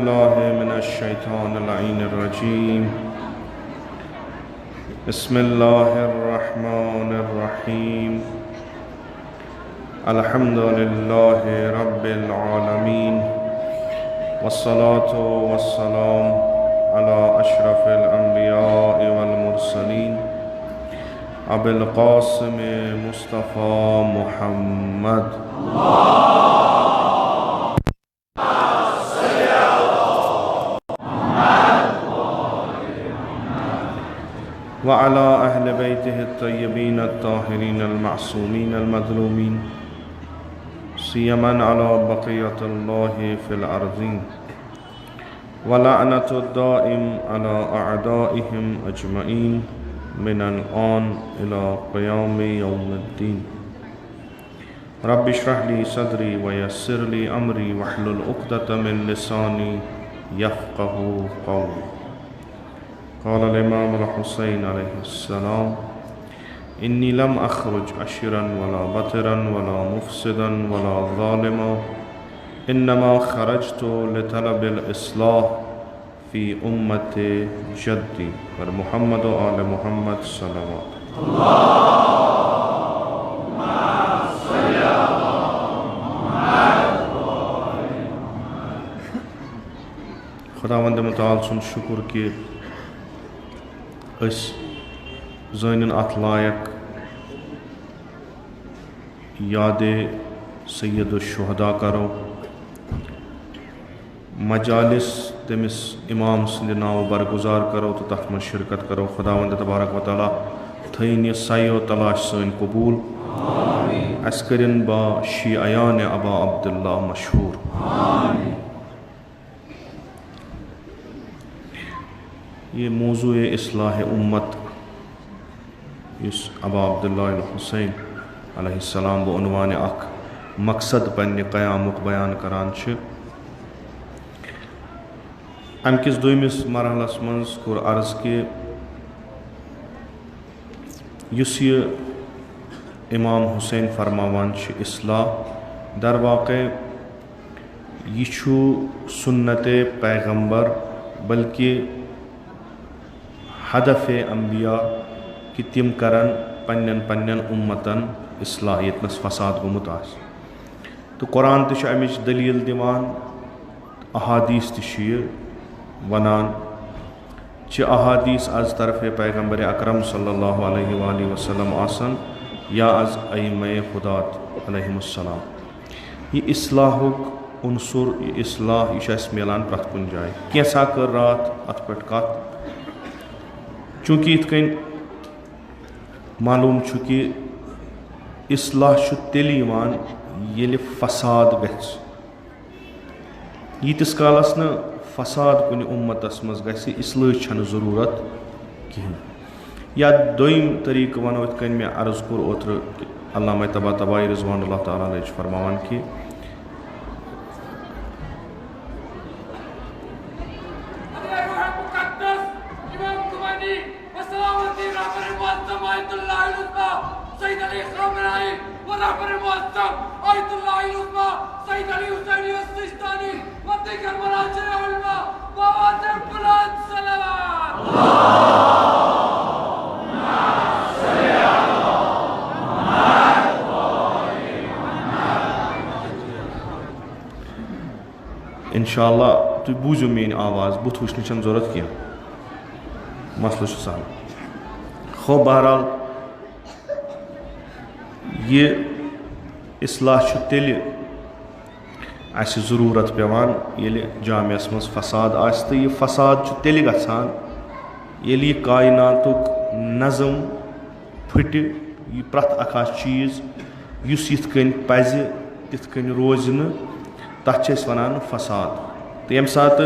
बिल्लाहि मिनश्शैतानिर्रजीम बिस्मिल्लाहिर्रहमानिर्रहीम अल्हम्दुलिल्लाहि रब्बिल आलमीन वस्सलातु वस्सलाम अला अशरफिल अंबिया'i वल मुरसलीन अबिल क़ासिम मुस्तफ़ा मुहम्मद व अला अहले बैतिहि तय्यबीन अत्ताहिरीन अल-मासूमीन अल-मज़लूमीन सियमन अला बक़ियतिल्लाहि फिल अर्ज़ीन व लअनतु दाइम अला अअदाइहिम अजमईन मिनल आन इला क़ियामि यौमिद्दीन। रब्बि इश्रह ली सदरी व यस्सिर ली अमरी वहलुल उक़दतम मिन लिसानी यफ़क़हू क़ौली। क़ाल इमाम हुसैन अलैहिस्सलाम इन्नी लम अख़रुज अशिरन वला बतिरन वला मुफ़सिदन वला ज़ालिमा इन्नमा ख़रजतु लितलबिल इस्लाह फ़ी उम्मति जद्दी पर मुहम्मद व आले मुहम्मद सल्लल्लाहु खुदावंद मुताल सुन शुक्र कि ज़ानिन अत लायक यादे सैयद शुहदा करो मजालिस तमिस इमाम संद नाव बरगुजार करो तो तथ में शिरकत करो। खुदावंद तबारक व तआला थईन यह सायो तलाश सन कबूल अस्करिन बा शियान अबा अब्दुल्ला मशहूर। ये मौजू इस्लाह उम्मत इस अबा अब्दुल्ला हुसैन अलैहिस्सलाम व उन्वान अख मकसद पन्ने क़यामुक बयान करान छ। अमकिस दोयमिस मरहलस मंज कोर अर्ज के युस ये इमाम हुसैन फरमावान छ इस्लाह दर वाक़े ये छु सुन्नत पैगंबर बल्कि हदफ अम्बिया कि तिम करन पन्नन पन्नन उम्मतन इस्लाह यतनस फसाद गुमुत आस। तो कुरान तश अमिच दलील दिवान अहादीस तश वनान च अहादीस आज तरफ पैगंबर अकरम सल्लल्लाहु अलैहि वसल्लम आसन या आज अइम्मे खुदात अलैहिमुस्सलाम। ये इस्लाहुक उनसुर ये इस्लाह यह मिलान प्रथ कुन जाए कैसा कर रात अत पे कत चूँकि इतकन मालूम छु कि इस्लाह छु तेली यवान येले फसाद गछ यीतिस कालस न फसाद कुन उम्मतस मज गछि इस्लाह छन जरूरत कहीं या दोयम तरीक वनो इतकन में अर्ज कोर ओत्र अल्लामा तबाई रिज़वानुल्लाह ताला अलैहि फरमावन कि इंशाअल्लाह तु बूझो मेन आवाज़ बुथ वुचन जरूरत क्या मसलो सहल खो बहरहाल ये इस्लाह तेल ज़रूरत पेवान ये जामियास मज फसाद आस तो यह फसाद तेल गसान ये कायनातुक नज़म फुट यह प्रथ अखा चीज़ युस यिथ कन पज़ तिथ कन रोज न तथ वनान फसाद। तो यम सात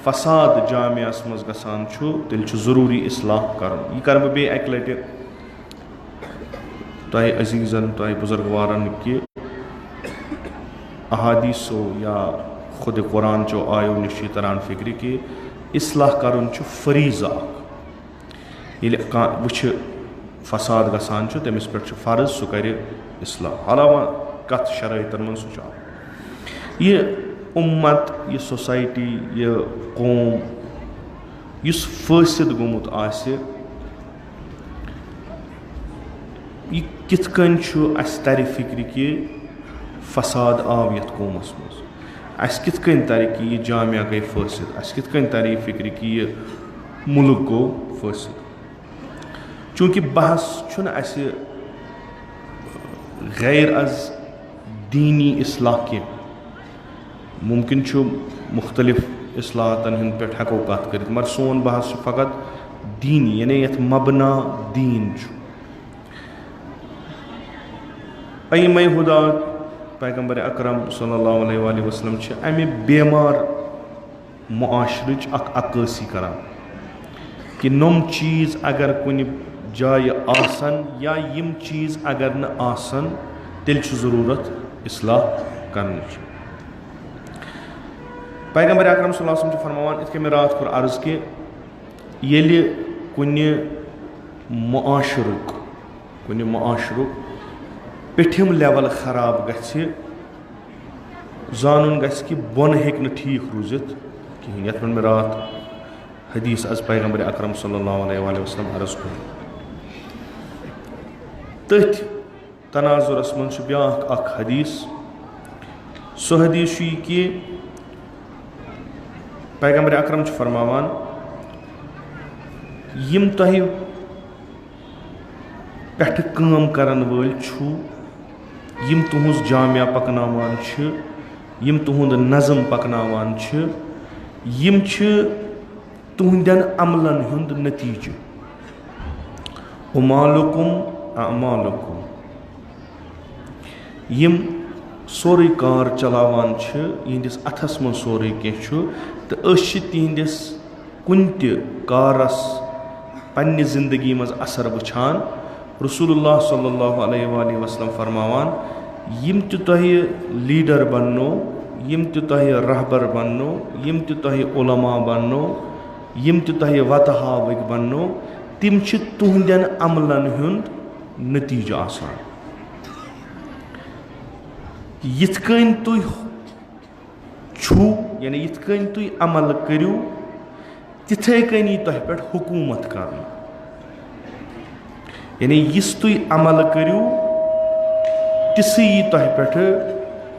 फसाद जामियास मज गसान तेल ज़रूरी इस्लाह कर यह कर बे अक लट तय अजीज़न तय बुजुर्गवारन कि अहादीसो या खुद कुरान चो आयो निशी तरान फिक्र कि इस्लाह करुन फरीज़ा ये वुछ फसाद गसान तमिस पे फ़र्ज सह कर इस्लाह अलावा कत शराइतन मन सह ये उम्मत ये सोसाइटी ये कौम युस फासिद गोमुत आसे ये कित कन छु अस तरि फिक्र कि फसाद आव यथ कौमस मज अस कित कन तरि कि ये जामिया गई फासिद अस कित कन तरि फिक्र कि ये मुल्क गो फासिद चूँकि बहस छुन अस गैर अज दीनी इस्लाह के मुमकिन छु मुख्तलिफ इस्लाहतन हंद पे हेको कत कर मगर सोन बहस फ़कत दीनी यानी यथ मबना दीन छु अइमे हुदा पैगंबर अकरम सल्लल्लाहु अलैहि वसल्लम छ अमे बेमार मुआशरच अक्सी करान कि नम चीज़ अगर कुन जाय आसन या यम चीज़ अगर न आसन तेल छु ज़रूरत इस्लाह करने पैगंबर अकरम सल्लल्लाहु अलैहि वसल्लम फरमान इत मे रात कोर अर्ज कि येलि कुन मुआशरुक पिठिम लेवल खराब गछि जानून गछि कि बोन हेक न ठीक रूजित कहीं यथ मे रात हदीस अज पैगंबर अकरम सल्लल्लाहु अलैहि वसल्लम अर्ज कोर तथ तनाजुरस मन ब्याख अख हदीस सो हदीस कि पैगंबर अकरम फरमावान यम तह पेठ काम करन वल छु यम तुहुज जामिया पकनावान छ यम तुहुंद नज़म पकनावान छ यम छ तुहुंदन अमलन हुंद नतीजे उमालुकुम अमालुकुम यम सोरे कार चलावान छ यहंदिस अथस मन सोरे कह तो तिहंदिस कुन कारस पन्ने जिंदगी मज असर वुछान रसूलुल्लाह सल्लल्लाहु अलैहि वसल्लम फरमावान यम तह लीडर बनो यम तह रहबर बनो यम तह उलमा बनो यम तह वतहाविक बनो तिम तुहंदन अमलन हुंद नतीजा आसान यिथ कन तुह छु यानी यिथ कन तुह अमल करू तिथे कन यी तह पे हुकूमत कर यानी यिस तुह अमल करू तिसै यी तह पे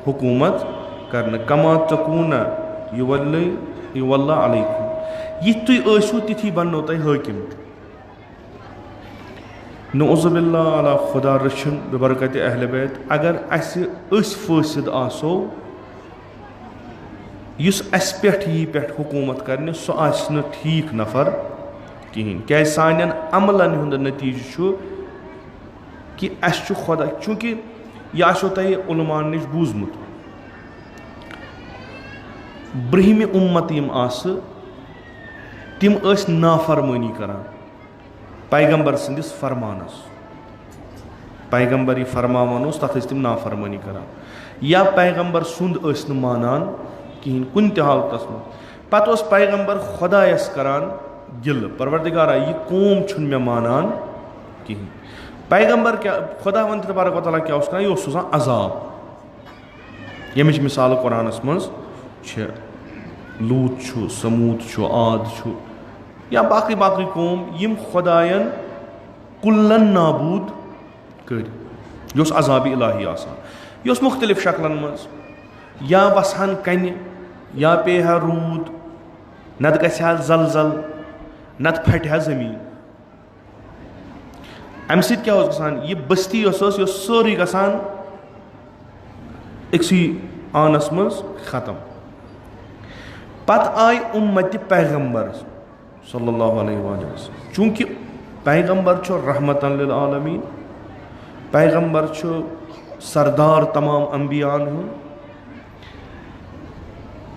हुकूमत कर कमा तकून युवल्ला अलैकुम यिथ तुह आसू तिथि बनो तह हाकिम नौज़ुबिल्ला अला खुदा रचन बबरकत अहल बैत अगर अस फासिद आसो युस अस पेठ यी पेठ हुकूमत करने सो आस न ठीक नफर कहीं क्या सानन अमलन हुंद नतीज कि अस खुदा चूँकि यह आसो तह उलमान नश बूजमुत ब्रहिम उम्मत यम आस तिम नाफरमानी करान पैगंबर संदिस फरमानस पैगंबर यह फरमावान तथ तिम नाफरमानी करान या पैगंबर सुंद न मानान कहीं कुन हालतस मज पत पैगंबर खुदायस करान गिल परवरदिगारा यह कौम छुन मे मानान कहीं पैगंबर क्या खुदा वन तबारक व तआला क्या कर यह सोजान अजाब यमिच मिसाल कुरानस मज लूत छु समूद छु आद छु या बाकी बाकी कौम यम खुदायन कुल्लन नाबूद कर यह अजाब इलाही आसान यह मुख्तलिफ शक्लन मज या वसहन कन या पे हा रूद नत गहा जलजल नत फट हा जमीन अम क्या गसान यह बस्ती यह सोरी गसान अक्सी आनस मज खत्म पत आय उम्मत पैगंबर सल्लल्लाहु अलैहि वसल्लम चूँकि पैगंबर छो रहमतन लिल आलमीन पैगंबर छो सरदार तमाम अंबियान हूँ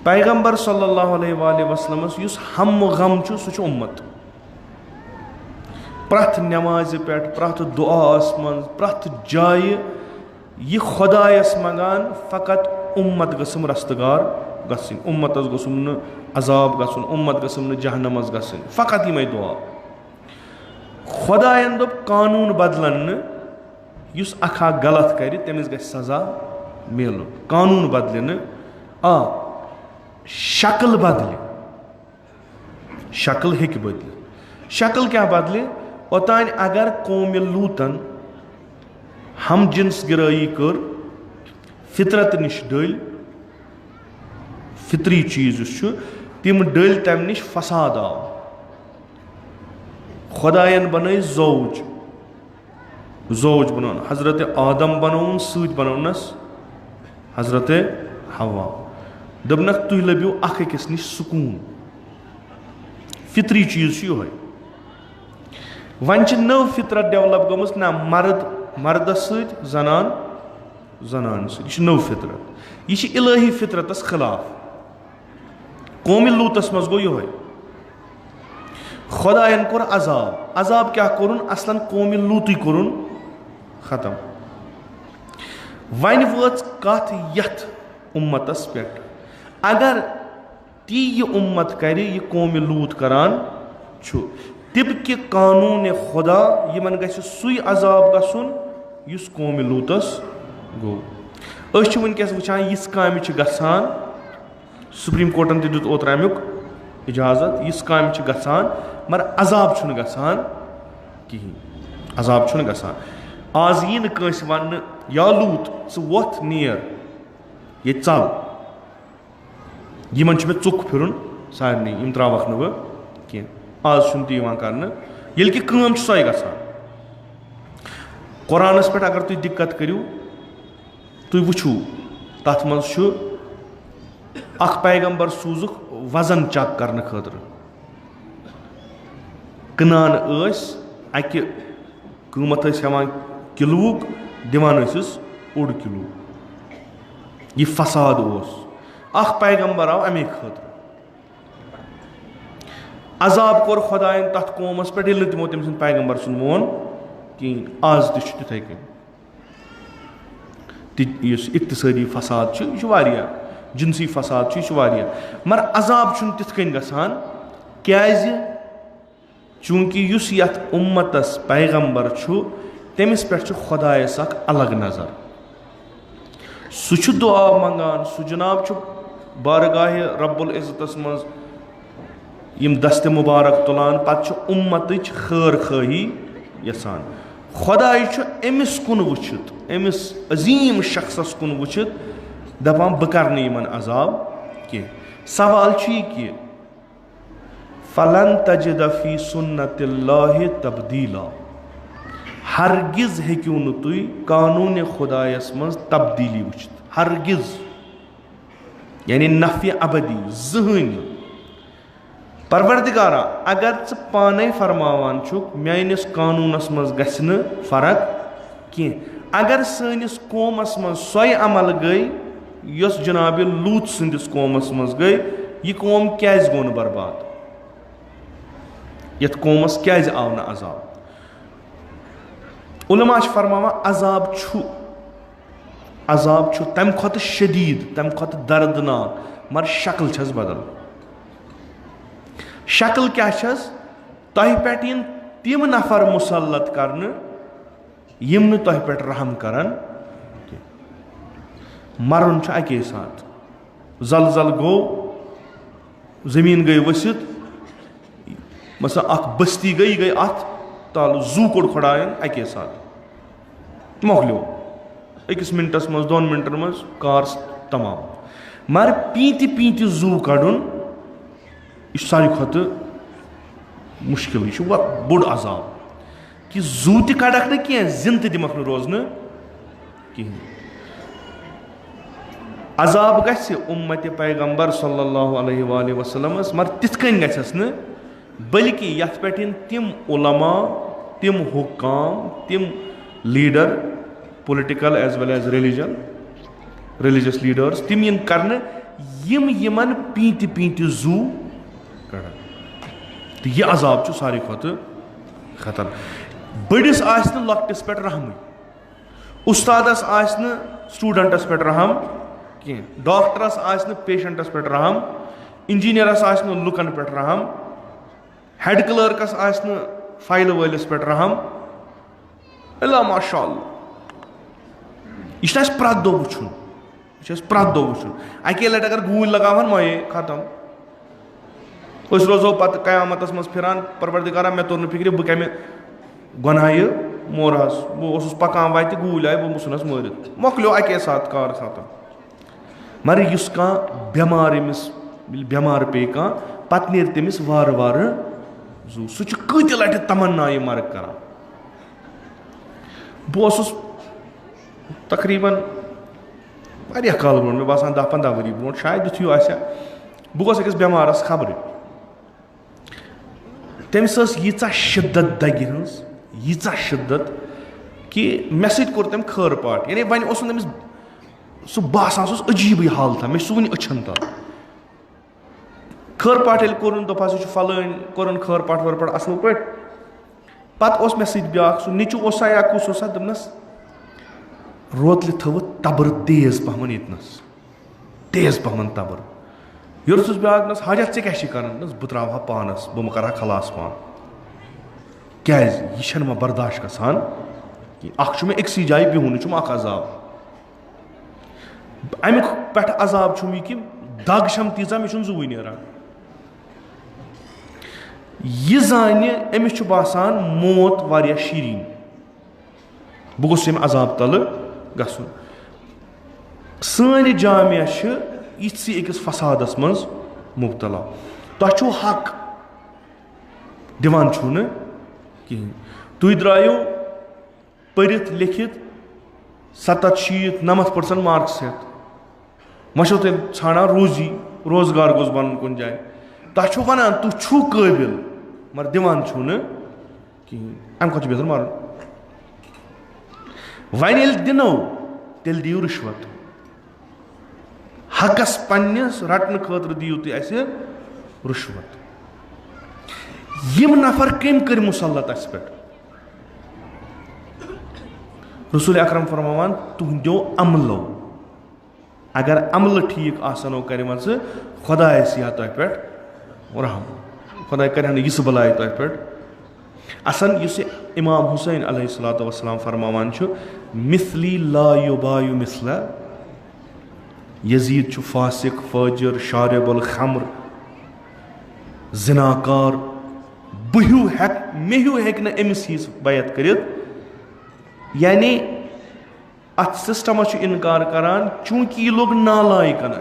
पैगंबर सल्लल्लाहु अलैहि वसल्लम युस हम गम छो सह उम्मत प्रथ नमाज पे प्रथ दुआस मन प्रथ जाय यह खुदायस मंगान फ़कत उम्मत गसम रस्तगार गसिन उम्मतस गसुम न अजाब गसुन उम्मत गसुम न जहन्नमस गसिन फ़कत यिमे दुआ खुदायन दोप कानून बदलन युस अखा गलत कर तमिस गस सजा मिल कानून बदल आ शक्ल बदले, शक्ल हेक बदले, शक्ल क्या बदले ओतान अगर कौम लूतन हम जिन्स गिराई कर फितरत निश डल, फितरी चीज तिम डल तम निश फसाद आव, खुदायन बन जौज, जौज बन हजरत आदम बनौन सत बनौनस हजरत हवा, दपनक तुह लबियो अख अकिस निश सुकून, फितरी चीज यो है। वन नव फितरत डेवलप गमस ना मर्द मर्दस सत जनान जनान सत, नव फितरत, यह इलाही फितरतस खिलाफ। कौम लूतस मज गो यो खुदायन कोर अजाब, अजाब क्या कोरुन असलन कौम लूत कोरुन खत्म। वन वच कथ यथ उम्मतस पे अगर ती यह उम्मत करे यह कौम लूत करान तिब कि कानून खुदा यमन गछ सुई अजाब गसुन युस कौम लूतस गो। अस वनकस वुचान यिस काम गसान, सुप्रीम कोर्टन ते दुत ओतर अमुक इजाजत, यिस काम गसान मगर अजाब छुन गसान कहीं, अजाब छुन गसान। आज यी न कंस वन या लूत स वोथ नियर ये चल, यमन मे चुक फिरुन सारनी यम त्रावख न कह, आज छुन कर ये कि काम सो गसान। कुरानस पे अगर तुम दिक्कत करू तुम वुचू तथ मज अख पैगंबर सूजुक वजन चक करने खतर, कनान अकि कीमत हेवान किलोक दिवान ओड किलो, यह फसाद अख पैगंबर आव अमे खतर। अजाब कोर खुदायन तथ कौमस पे तमो तम सद पैगंबर सुन मोन कहें, आज तिथे कन इक्तसादी फसाद यह जिनसी फसाद मगर अजाब तिथ गसान क्याज चूंकि युस यथ उम्मतस पैगंबर तमिस पे खुदायस अख अलग नजर, सह दुआ मंगान, सह जनाब बारगाह रब्बुल इज्जतस मज यम दस्त मुबारक तुलान, पत उम्मत खैर खाही यसान। खुदाय अमिस कुन वुचित, अमिस अजीम शख्सस कुन वुचित दपान बह कर यमन अजाब कह। सवाल कि फलन तजिद फी सुन्नतिल्लाहि तब्दीला, हरगिज हेक्यू न तुई कानून खुदायस मज तब्दीली वुचित, हरगिज यानी नफी अबदी जहन। परवरदिगारा अगर पाने फरमावान मानिस कानूनस मज गि फर्क कह, अगर सनिस कौमस मज सोय अमल गई यस जनाब लूत सदिस कौमस मज गई, यह कौम क्याज गो न बर्बाद, यथ कौमस क्याज आव न अजाब। उलमा फरमावा अजाब अजाब तम खत शदीद, तम खत दर्दनाक, मगर शक्ल छस बदल। शक्ल क्या तह पे तिम नफर मुसल्लत करने यम न तह पे रहम करन, मरन अके साथ, जलजल गो, जमीन गई वसित, मसा अख बस्ती गई अत ताल जू कोड़ खुदायन अके साथ मोकलो अकिस मिनटस मज 2 मिनटन मज कार तमाम, मगर पीति पीति जू कड़न यह सारी खत मुश्किल, यह बोड़ अजाब कि जू त कड़क न कह जिन दिमक न रोजन कहें। अजाब गि उम्मत पैगंबर सल्लल्लाहु अलैहि वसल्लम मगर तिथ कन गस न, बल्कि यथ पे तिम उलमा, तिम हुक्काम, तिम leader, political as well as religious leaders, तिम इन करने यमन पीति पीति जू कड़न। तो यह अजाब सारी खुद खतर। बड़िस लकटिस पे रहम, उस्तादस स्टूडेंटस पे रहम कह, डॉक्टरस पेशेंटस पे रहम, इंजीनियरस लुकन पे रहम, हेड क्लर्कस फाइल वलिस पे रहम, अल्लाह माशाअल्लाह। यह प्रत दो वुचुन प्रत दो वुचन अके लट अगर गूल लगावन मोये खत्म रोजो पत कयामतस मज फिरान परवरदिगारा मे तोर फिक्र बह कमे गुनाह मोरहस बह पकान वत गूल आय बह मुसनस मारित मोकलो अके साथ कार खत्म मगर इस बेमार अमिस बेमार पे पत नीर तमिस वार वार जू सह कत लट तमन्ना मर्ग कर बह तकरीबन वारिया काल ब्रो मे बासान 10-15 वरी ब्रो शायद यु आसा बह अकिस बेमारस खबर तमिस यीचा शिद्दत दगि हज यीचा शिद्दत कि मे सत कोर तम खर पाट यानी वन तमिस सह बासान सह अजीब हालत मे वन अछन तल खर पाट ये कोर दोपा सह फलान कोर खर पाट वर पाट असल पे पत मे सत ब्या सह निचु या कुस दपनस रोतल थव तबर तेज पहमन यतनस तेज पहमन तबर योरस ब्यास हाजत ऐ क्या कर बह त्रा पानस बह कर खलास पान क्या यह मे बर्दाश्त गसान मे अक्सी जाए बिहुन अजाब अमुक पे अजाब यह कि दग छम तीजा मे जू नान यह जान अमिस बासान मौत वारिया शीरीन बह गोस अजाब तल गसन सन जामिया इसी अकिस फसादस मज मुबतला तुम हक दिवान छून कहें तुम द्रायो परित लिखित 70-90% मार्क्स हेत मो तुम छाना रोजगार गोस बन कुन जाए तुम वन तुम काबिल मगर दिवान छून कहें अम खुद बेहतर मार वन दिनो तेल दियो रिश्वत हकस पन्नस रटन खतर दियो तुम रिश्वत यम नफर कम कर मुसलत अस पे रसूल अकरम फरमान तुंदो अमलो अगर अमल ठीक आसनो कर खुदा या तुह पे रहम खुदा कर यह बलाय तुह पे असन इस इमाम हुसैन अलैहिस्सलातु वस्सलाम फरमावान मिसली ला युबायु मिसला यजीद फासिक फाजिर शारिबुल खम्र जिनाकार बहू हेक मेहू हेक न अमिस हिस बैत करित यानी अत सिस्टमस इनकार करान चूंकि यह लोग नालायकन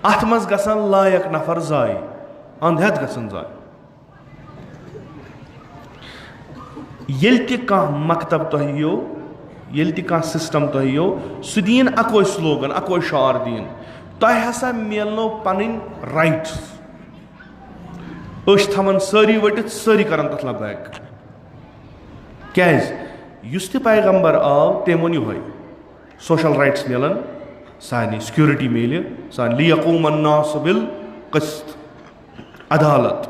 अत मज गसान लायक नफर जाय अंधेत गसान जाय येल तह मकतब तुह यो येल तह सिस्टम तुह यो सह दीन अकोई स्लोगन अकोई शार दीन तुह हसा मिलनो पन राइट्स थवन सारी वटित सारी कर तथ लबैक क्या पैगम्बर आव तम वो ये सोशल राइट्स मिलन सानी सिक्योरिटी मिल सान लियकूमन्नास बिल क़िस्त अदालत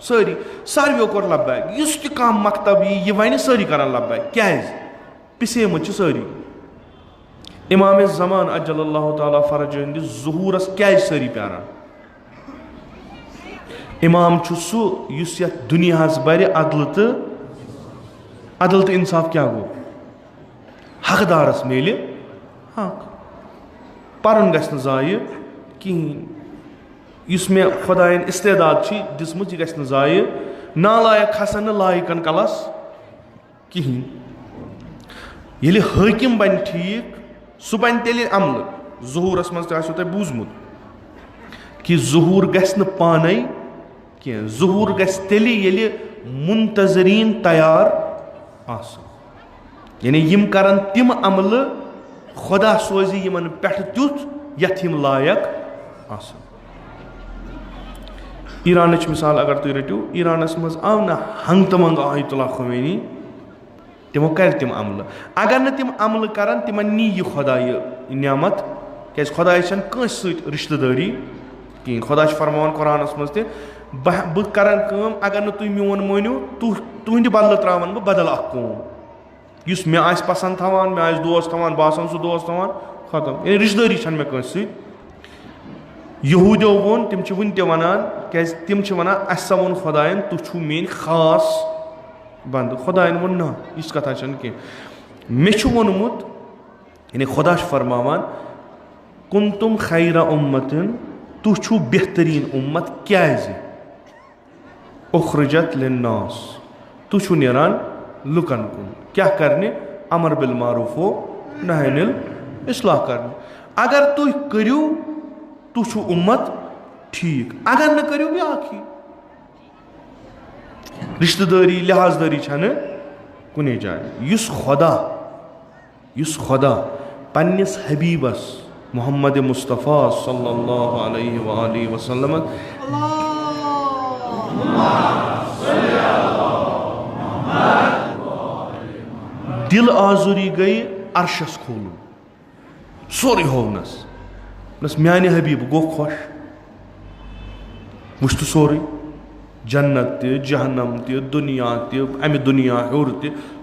सारी सारो कोर लबैक इस तह मकतब यह वन सारी कर लबैक क्या पिसेमुत सारी इमाम ज़मान अज्जलल्लाहु ताला फरज ज़ुहूरस क्या सारी प्यारान इमाम सह दुनिया बर अदल तो इंसाफ क्या गो हकदारस मिल हक पर्न गस जाय कहें मे खुदायन इस्तेदाद दिसमुत यह गस जाय नालायक खसन लायकन कलस कहें ये हाकिम बन ठीक सह बन तेल अमल ज़ुहूरस मज तुह बूजमुत कि ज़ुहूर गस पाने कह ज़ुहूर गस तेल ये मुंतजरीन तैयार यानी यम करन तिम अमल खुदा सोजी यमन पे तुथ यथ यम लायक ईरान मिसाल अगर तुम रटो ईरानस मज आव ना हंग तमंग आयतुल्लाह खुमैनी तमो कर तिम अमल अगर न तिम अमल करन तिमन नी यह खुदा नियामत क्या खुदा कंस रिश्तेदारी कहें खुदा फरमान कुरानस मज बह करन अगर न तुम मोन मानो तुहद बदल त्रावन बह बदल कौम इस मे आस पसंद थवान मे आस दोस्त थवान बह आसान सह दोस्त थवान खत्म यानी रिश्तेदारी छन मे कंस यहूदियों वोन तिम वन तनान क्या तिम वनान अस वोन खुदायन तुह मेन खास बंद खुदायन वोन ना इस कथा कह मे वोनमुत यानी खुदा फरमावान कुंतुम खैरा उम्मतिन तु छु बेहतरीन उम्मत क्याज उखरजत लिन्नास तु छु नेरान लुकन कुन क्या करने अमर बिल मारूफ हो नही अनिल इस्लाह करने अगर तु करियो तु छु उम्मत ठीक अगर न करियो भी आखी रिश्तेदारी लिहाजदारी छने कुने जाए युस खुदा पन्निस हबीबस मोहम्मद मुस्तफ़ा सल्लल्लाहु अलैहि वसल्लम दिल आजुरी गई अर्शस खोलू सोरे होनस म्यान हबीब गो खुश वुश्त सोरे जन्नत जहन्नम दुनिया अमि दुनिया हूर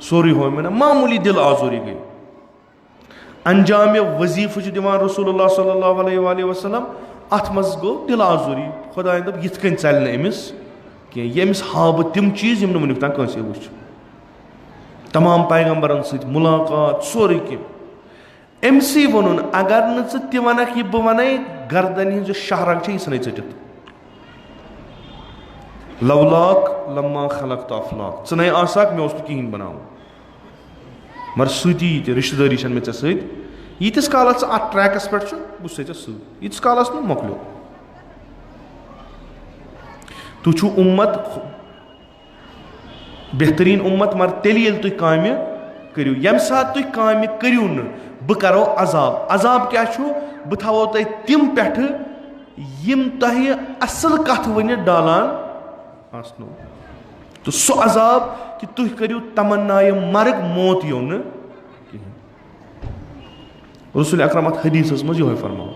सोरे हो मैं मामूली दिल आजुरी गई अंजाम वजीफ दिवान रसूलुल्लाह सल्लल्लाहु अलैहि वसल्लम अत मज गो दिल आजुरी खुदा दोप यिथ कन चल अमिस कह यमिस हाव तिम चीज यम वुनिक तान कंसे वुच तमाम पैगंबरन सत मुलाकात सोरे कह अमसी वोन अगर न ती वनक यह बह वन गर्दन हज शहरक यह सन चटित लवलाक लम्मा खलक तो अफलाक चे आसाक मे कहें बना मगर सती रिश्तेदारी मे ऐ सतीस कालस अत ट्रैकस पे बस सतीस कालस न मोकलो तु छु उम्मत बेहतरीन उम्मत मगर तेल ये तुम काम करियो यम सात तुम काम करियो न बह करो अजाब अजाब क्या छु बह थवो तुम तिम पे यम तुह असल कथ वन डालान आसनो तो सो अजाब कि तुह करियो तमन्नाए मर्ग मौत यो न रसूल अकरम हदीस मज यो फरमाओ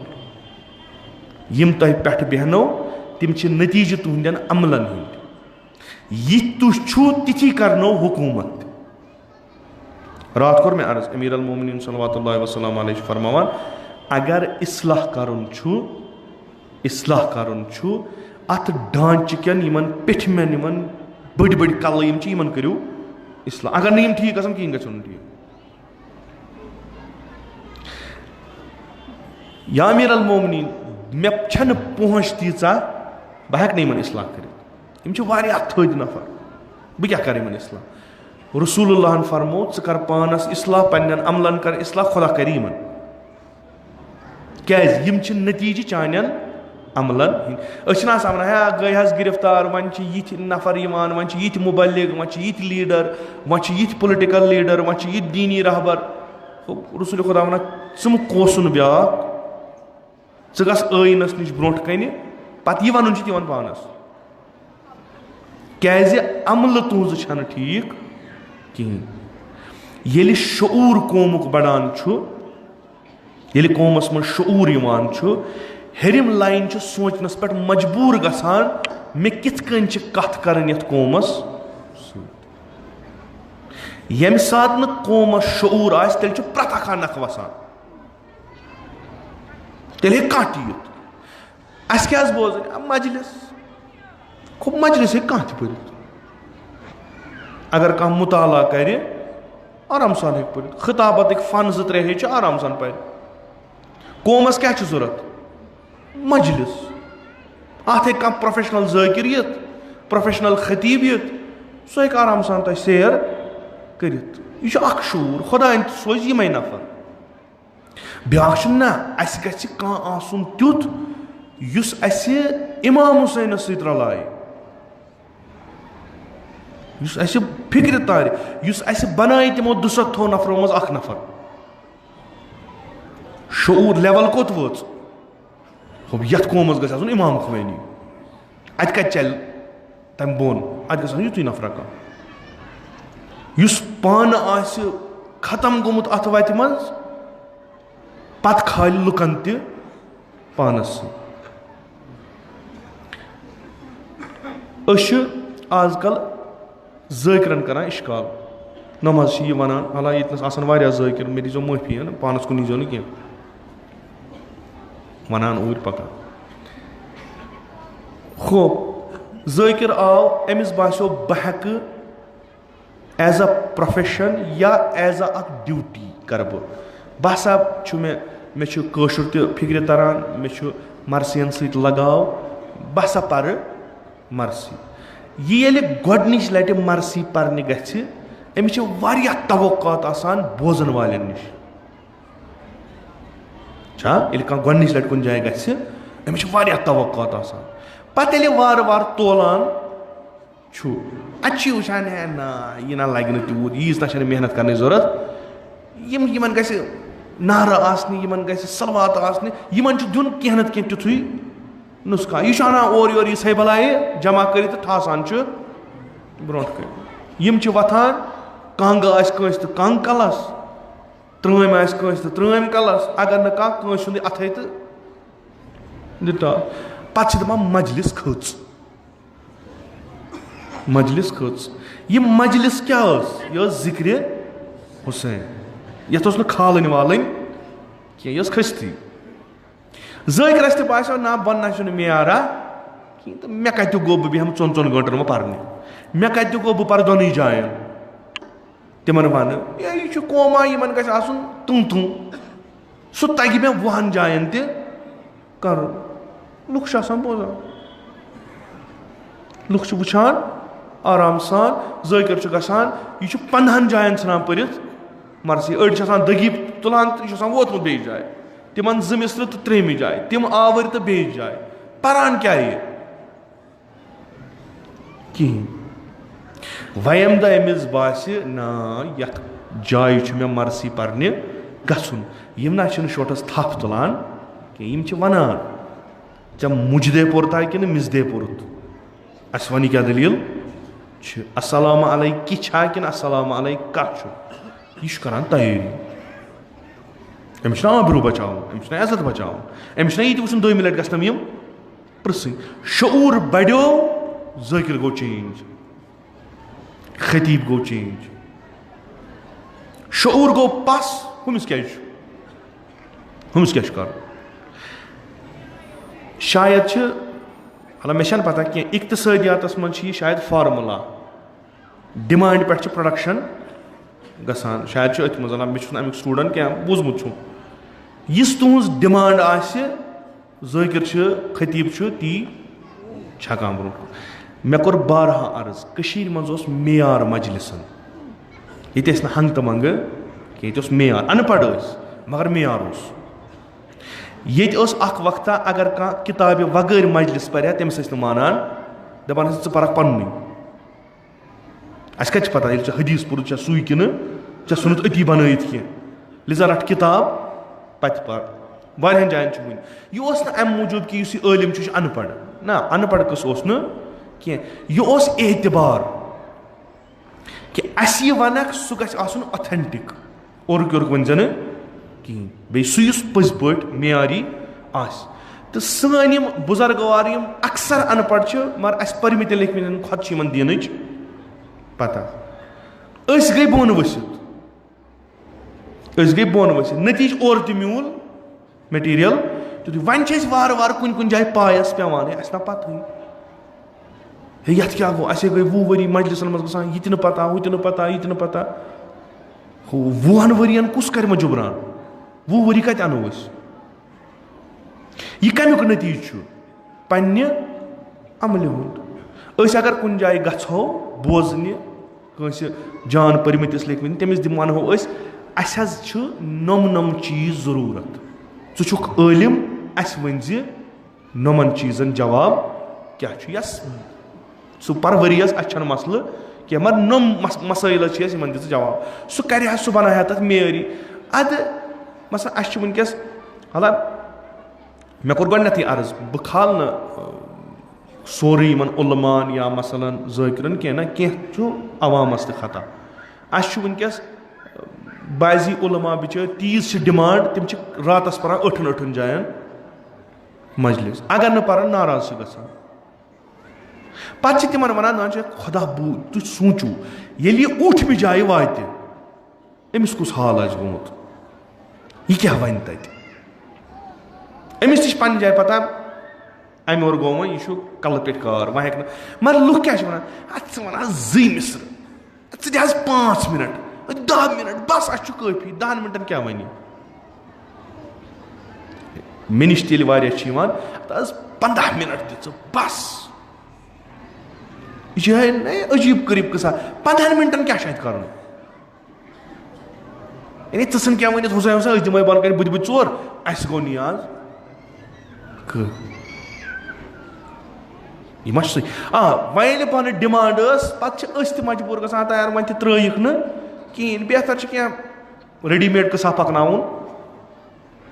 यम तुह पे बेहनो तिम नतीजे तुहंदन अमलन हंद यह तुह छु तिथि करनो हुकूमत रात कोर में अर्ज अमीर अल मोमिनीन सल्लल्लाहु वसल्लम अलैहि फरमावान अगर इस्लाह करुन छु अत ढांच कन यमन पेठमेन यमन बड़ बड़ कल यमन करियो इस्लाह अगर नहीं ठीक कहें कहीं गो ठीक या अमीर अल मोमिनीन मे छन पहुँच तीचा बह हेक नहीं इस्लाह कर थद नफर बह क्या कर इस्लाह रसूलुल्लाह फरमो च कर पानस इस्लाह पन्न अमलन कर इस्लाह खुदा कर क्या नतीजे चान अमलन वन है गई गिरफ्तार वन ये नफर वन ये मुबलिग वन ये लीडर वन ये पोलिटिकल लीडर वन ये दीनी रहबर रसूल खुदा वन च कोसन ब्या गस आइनस नश ब्रो कन पे वन तिवन पानस क्या अमल तुज ठीक कहें ये शऊर कौमुक बढ़ान ये कौमस मज शऊर हेरिम लाइन सोचनस पे मजबूर गसान मे कित कथ कर कौमस यम सात न कौमस शऊर आ तेल प्रथ अखा नख वसान तेल कह टीत अस क्या बोज मजलिस खूब मजलिस कह पे अगर कह मुताला कर आराम सान हे पे खिताबत फन जो त्रे हे आराम सान पे कौमस क्या जरूरत मजलिस अत हे कह प्रोफेशनल ज़ाकिर यित प्रोफेशनल खतीब यित सह हे आराम सान तुम सैर कर यह शूर खुदा सोज यम नफर ब्या ना अस गुन तुथ युस इमाम हुसैन सत रलाय युस फिक्र तार युस बनाए तमो 200 नफरों मज अख नफर शऊर लेवल कोत वोच यथ कौमस गस आसुन इमाम खुमैनी अत कत चल तम बोन अत गस युतुय नफर कह युस पान आसि खत्म गोमुत अथ वत मज पत खाल लुकन त पानस आजकल ज़ाकिरन करान इश्काल नमाज यह वनान हालांकि इतनस आसान वारिया ज़ाकिर मे दीजो माफी है ना पानस कुन नीजो न कह वनान ऊर पकान खो ज़ाकिर आव अमिस बासो बह एज अ प्रोफेशन या एज अ ड्यूटी कर बह हसा मे कशुर ति फिक्र तरान मे मरसियन सत लगाव बह हसा पर मरसी ये गोडनिच लटि मरसी परने गछि अमिस वारियाह तवक्कात आसान बोजन वालेन निश ये गोडनिच लटि कुन जाय गछि अमिस वारियाह तवक्कात आसान पत्ते येल्ले वार वार तोलान छु अच्छी वुचान है ना यह ना लगे तूत यीज ना मेहनत करने जरूरत यमन गि नार आसन गि सलवात आसन यमन दिन कह नत कह तिथु नुस्खा यह अनान और योर यह बलाय जमा कर ठासान ब्रो कर वथान कंग आस कंग कलस त्रम आस त्रम कलस अगर ना कह अथे तो दिता पे दपान मजलिस खच मजलिस खच यह मजलिस क्या यह जिक्र हुसैन यथ खालन वालन कह खस्ती जकरस तह ना बन ना मेरा कहीं तो मे कत गो बह बेहम 4 गंटन परने मे कत गो बह पर दोन जायन तिमन वन यह कौमा इन गु तुं सह तगि मे 10 जायन कर लुक बोजान लुक वुचान आराम सान जकर गसान यह 15 जायन सान पर मरसी अड़ दगी तुलान तो यह वोतमुत बे जाए तिमन 2 मिसर तो 3 जाए तिम आवर तो बे जाए परान क्या ये कहीं वयम द अमिस बास ना यथ जाय मे मरसी परने गसुन यम ना शोटस थप तुलान कि वनान चे मुजदे पोरता कि मिजदे पोरुत अस वन क्या दलील अस्सलाम अलैकि कि अस्सलाम अलैका यह करान तैयारी अमिस आबरू बचाव अमिस इज्जत बचाव अमिस ये वो 2 मिनट गम यम प्रसन शऊर बढ़ो ज़ाकिर गो चेंज खतीब गो चेंज शऊर गो पस हुमिस क्या कर शायद हालांकि मे पता कह इक्तसादियात मन शायद फार्मूला डिमांड पे प्रोडक्शन गसान शायद अथ मज अमुक स्टूडेंट क्या बूजमुत यस तुज डिमांड ज़ाकिर खतीब ती छकान ब्रो मे कोर बारहा अर्ज मज मेयार मजलिसन ये हंग तो मंग ये मेयार अनपढ़ मगर मेयार ये वक्ता अगर कह किताब वगैर मजलिस पर तमिस मानान दपान परख पन्नी अस कत पता ये हदीस पुर सुई कि सुनत अती बनत कह लिजा रट किताब पत पर वारियान जायन वन यह अम मूजूब कि आलिम अनपढ़ ना अनपढ़ कस कह यह एतबार कि अस यह वनक सह गन ऑथेंटिक और वन जन कहीं बे सह पज पे मेयारी आस तो सान बुजुर्गवार अक्सर अनपढ़ मगर अस परमित लिखमित खुद दिन पता गई बोन वसित नतीज और मूल मटीरियल तो वन वार वार कुन जाए पायस पेवान अस ना पता ये क्या गो अस गई 20 वरी मजलिसन मज ग यह पता हु पता यह पता 20 वरियन कुस कर जुबरान 20 वरी कत अनो यह कमुक नतीज पन्ने अमल हुंद अगर कुन जाए गो बोजने कंस जान परमितस लिखमित तमिस वनो अस नम चीज जरूरत ज़ुक आलिम अस वन नमन चीजन जवाब क्या सह पर वरियस अच्छा मसल कह मगर नम मसाइल इन जवाब सह कर सह बना तथ मेरी अद मसल अस वनकस हाला मे कोर गथी अर्ज बह खाल न सोरे उलमान या मसलन ज़ाकिरन कह ना कह अवामस खता अस वनकस बाजी उलमा बिचार तीज डिमांड तम रातस पर 8 जायन मजलिस अगर न पर नाराज ग पे तिम वन ना खुदा बू तु सोचू ये उठ भी जाए वात अमिस कुस हाल गोमुत यह क्या वन तत अमिस ती पन्न जाए पता अम और गो यह कल पे कार वह हेक मगर लुक क्या वन वन 2 मिसर 5 मिनट 10 मिनट बस अस काफी 10 मिनटन क्या वन मे निश तेल वारियाह 15 मिनट बस यह अजीब करीब कसा 15 मिनटन क्या कर यानी सन क्या वन हुसा दिमे बंद कर बुत चोर अस गो नियाज यह सही वे पहन डिमांड पे मजबूर ग तैयार वन त्रिक न कहें बेहतर क्या रेडीमेड कसा पकन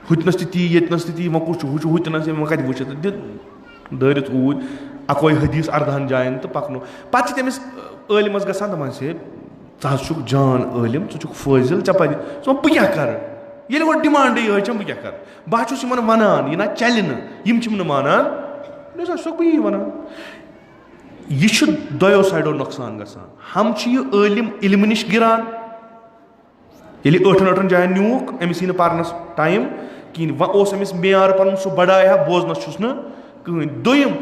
हुतनस ती यतनस ती वो कुछ हुतनस वो कत वो दरित ऊद अकोई हदीस 18 जायन तो पकनो पे तमिस आलिमस ग दपान से ज़ुक जान आलिम ज़ुक फाजिल पे बह क्या कर ये वो डिमांड ये बह क्या कर बहुत वनान यह ना चल नम मानान बह वन यह दोयो साइडो नुकसान गसान हम यह आलिम इल्म निश गिरान ये 8 जायन न्यूक अमिस यी पारनस टाइम कहें वह अमिस मेयार पन सह बढ़ाया बोजनस छुस न कहें दोयम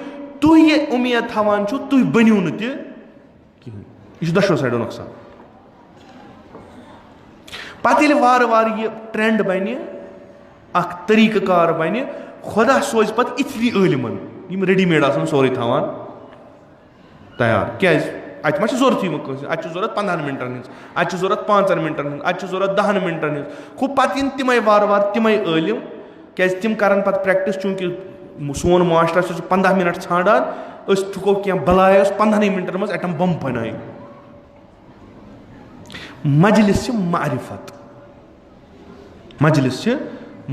तुह ये उम्मीद थवान तुह बनियो न कहें यह दशो साइडो नुकसान पे वार वार यह ट्रेंड बन तरीक कार बन खुदा सोज पे इतनी आलिमन यम रेडीमेड सोरे थवान तैयार क्या अत मा जरूरत अत जरूरत 15 मिनटन हज अत जरूरत 5 मिनटन हज अत जरूरत 10 मिनटन हज खूब पे तिम वार वार तिम आलिम क्या तिम कर प्रैक्टिस चूंकि सोन माशरा 15 मिनट ान ठुको क्या बलाय 15 मिनटन मज एटम बम बनाए मजलिस मारिफत मजलिस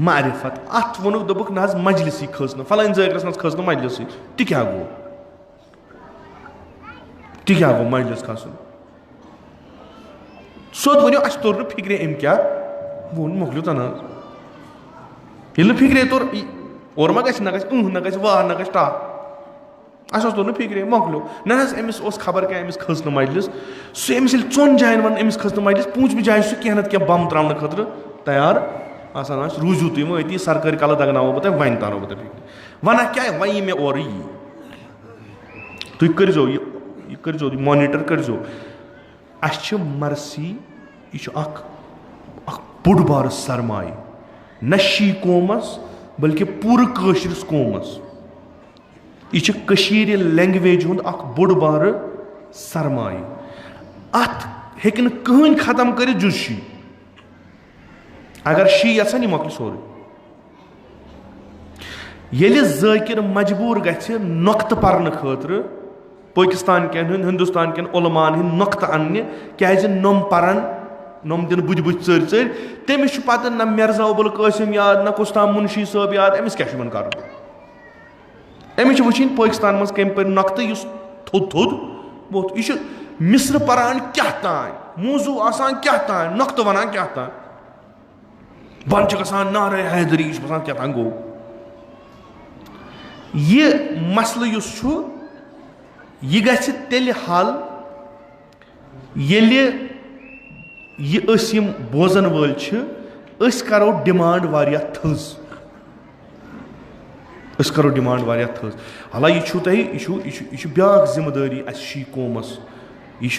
मारिफत अत वोनुक दोपुक ना मजलिसी खसन फलान जगह खसन मजलिसी ती क्या गो मजलिस खसन सोद वो अस तोर न फिक्रे अम क्या वो मोकलो तना ये फिक्रे तोर और मा गस ना गस वाह ना गस टा अस तोर न फिक्रे मोकलो ना अमिस खबर क्या अमिस खसन मजलिस सह अमिस चोन जायन वन अमिस खसन मजलिस पूंछ भी जाए सह क्या ना क्या बम त्रावन खतर तैयार आसान रूजू तुम अती सरकारी कल दगनावो बह वन तारो बह फिक्र वना क्या वन मे और तुम करो यह मॉनिटर करो अस मरसी यह बोड़ बार सरमाय नशी कौमस बल्कि पूरे कशरिस कौमस यह लैंग्वेज हुंद बोड़ बार सरमाय अत हेक कहीं खत्म कर जुशी अगर शी यन मकल सोरे ये ज़ाकिर मजबूर गि नुक्त पर्न खतर पाकिस्तान के हिंदुस्तान के उलमान हंद नुक्त अन्य क्या नम पान नम दिन बुत बुत चर चर तमिस पे ना मिर्जा अबुल कासिम याद ना कुस्ताम मुंशी साहब याद अमिस क्या कर अमिस वुचन पाकिस्तान मज कम पर नुक्त थोद थोद वोत यह मिस्र पान क्या तान मौजू आसान क्या तान नुक्त वन क्या तान बन ग नारे हैदरी यह क्या तान गो यह मसल यह गल हल ये बोजन वल करो डिमांड वारिया थज करो डिमांड वारिया थज हाला यह तुह ब्या जिम्मेदारी अशी कौमस यह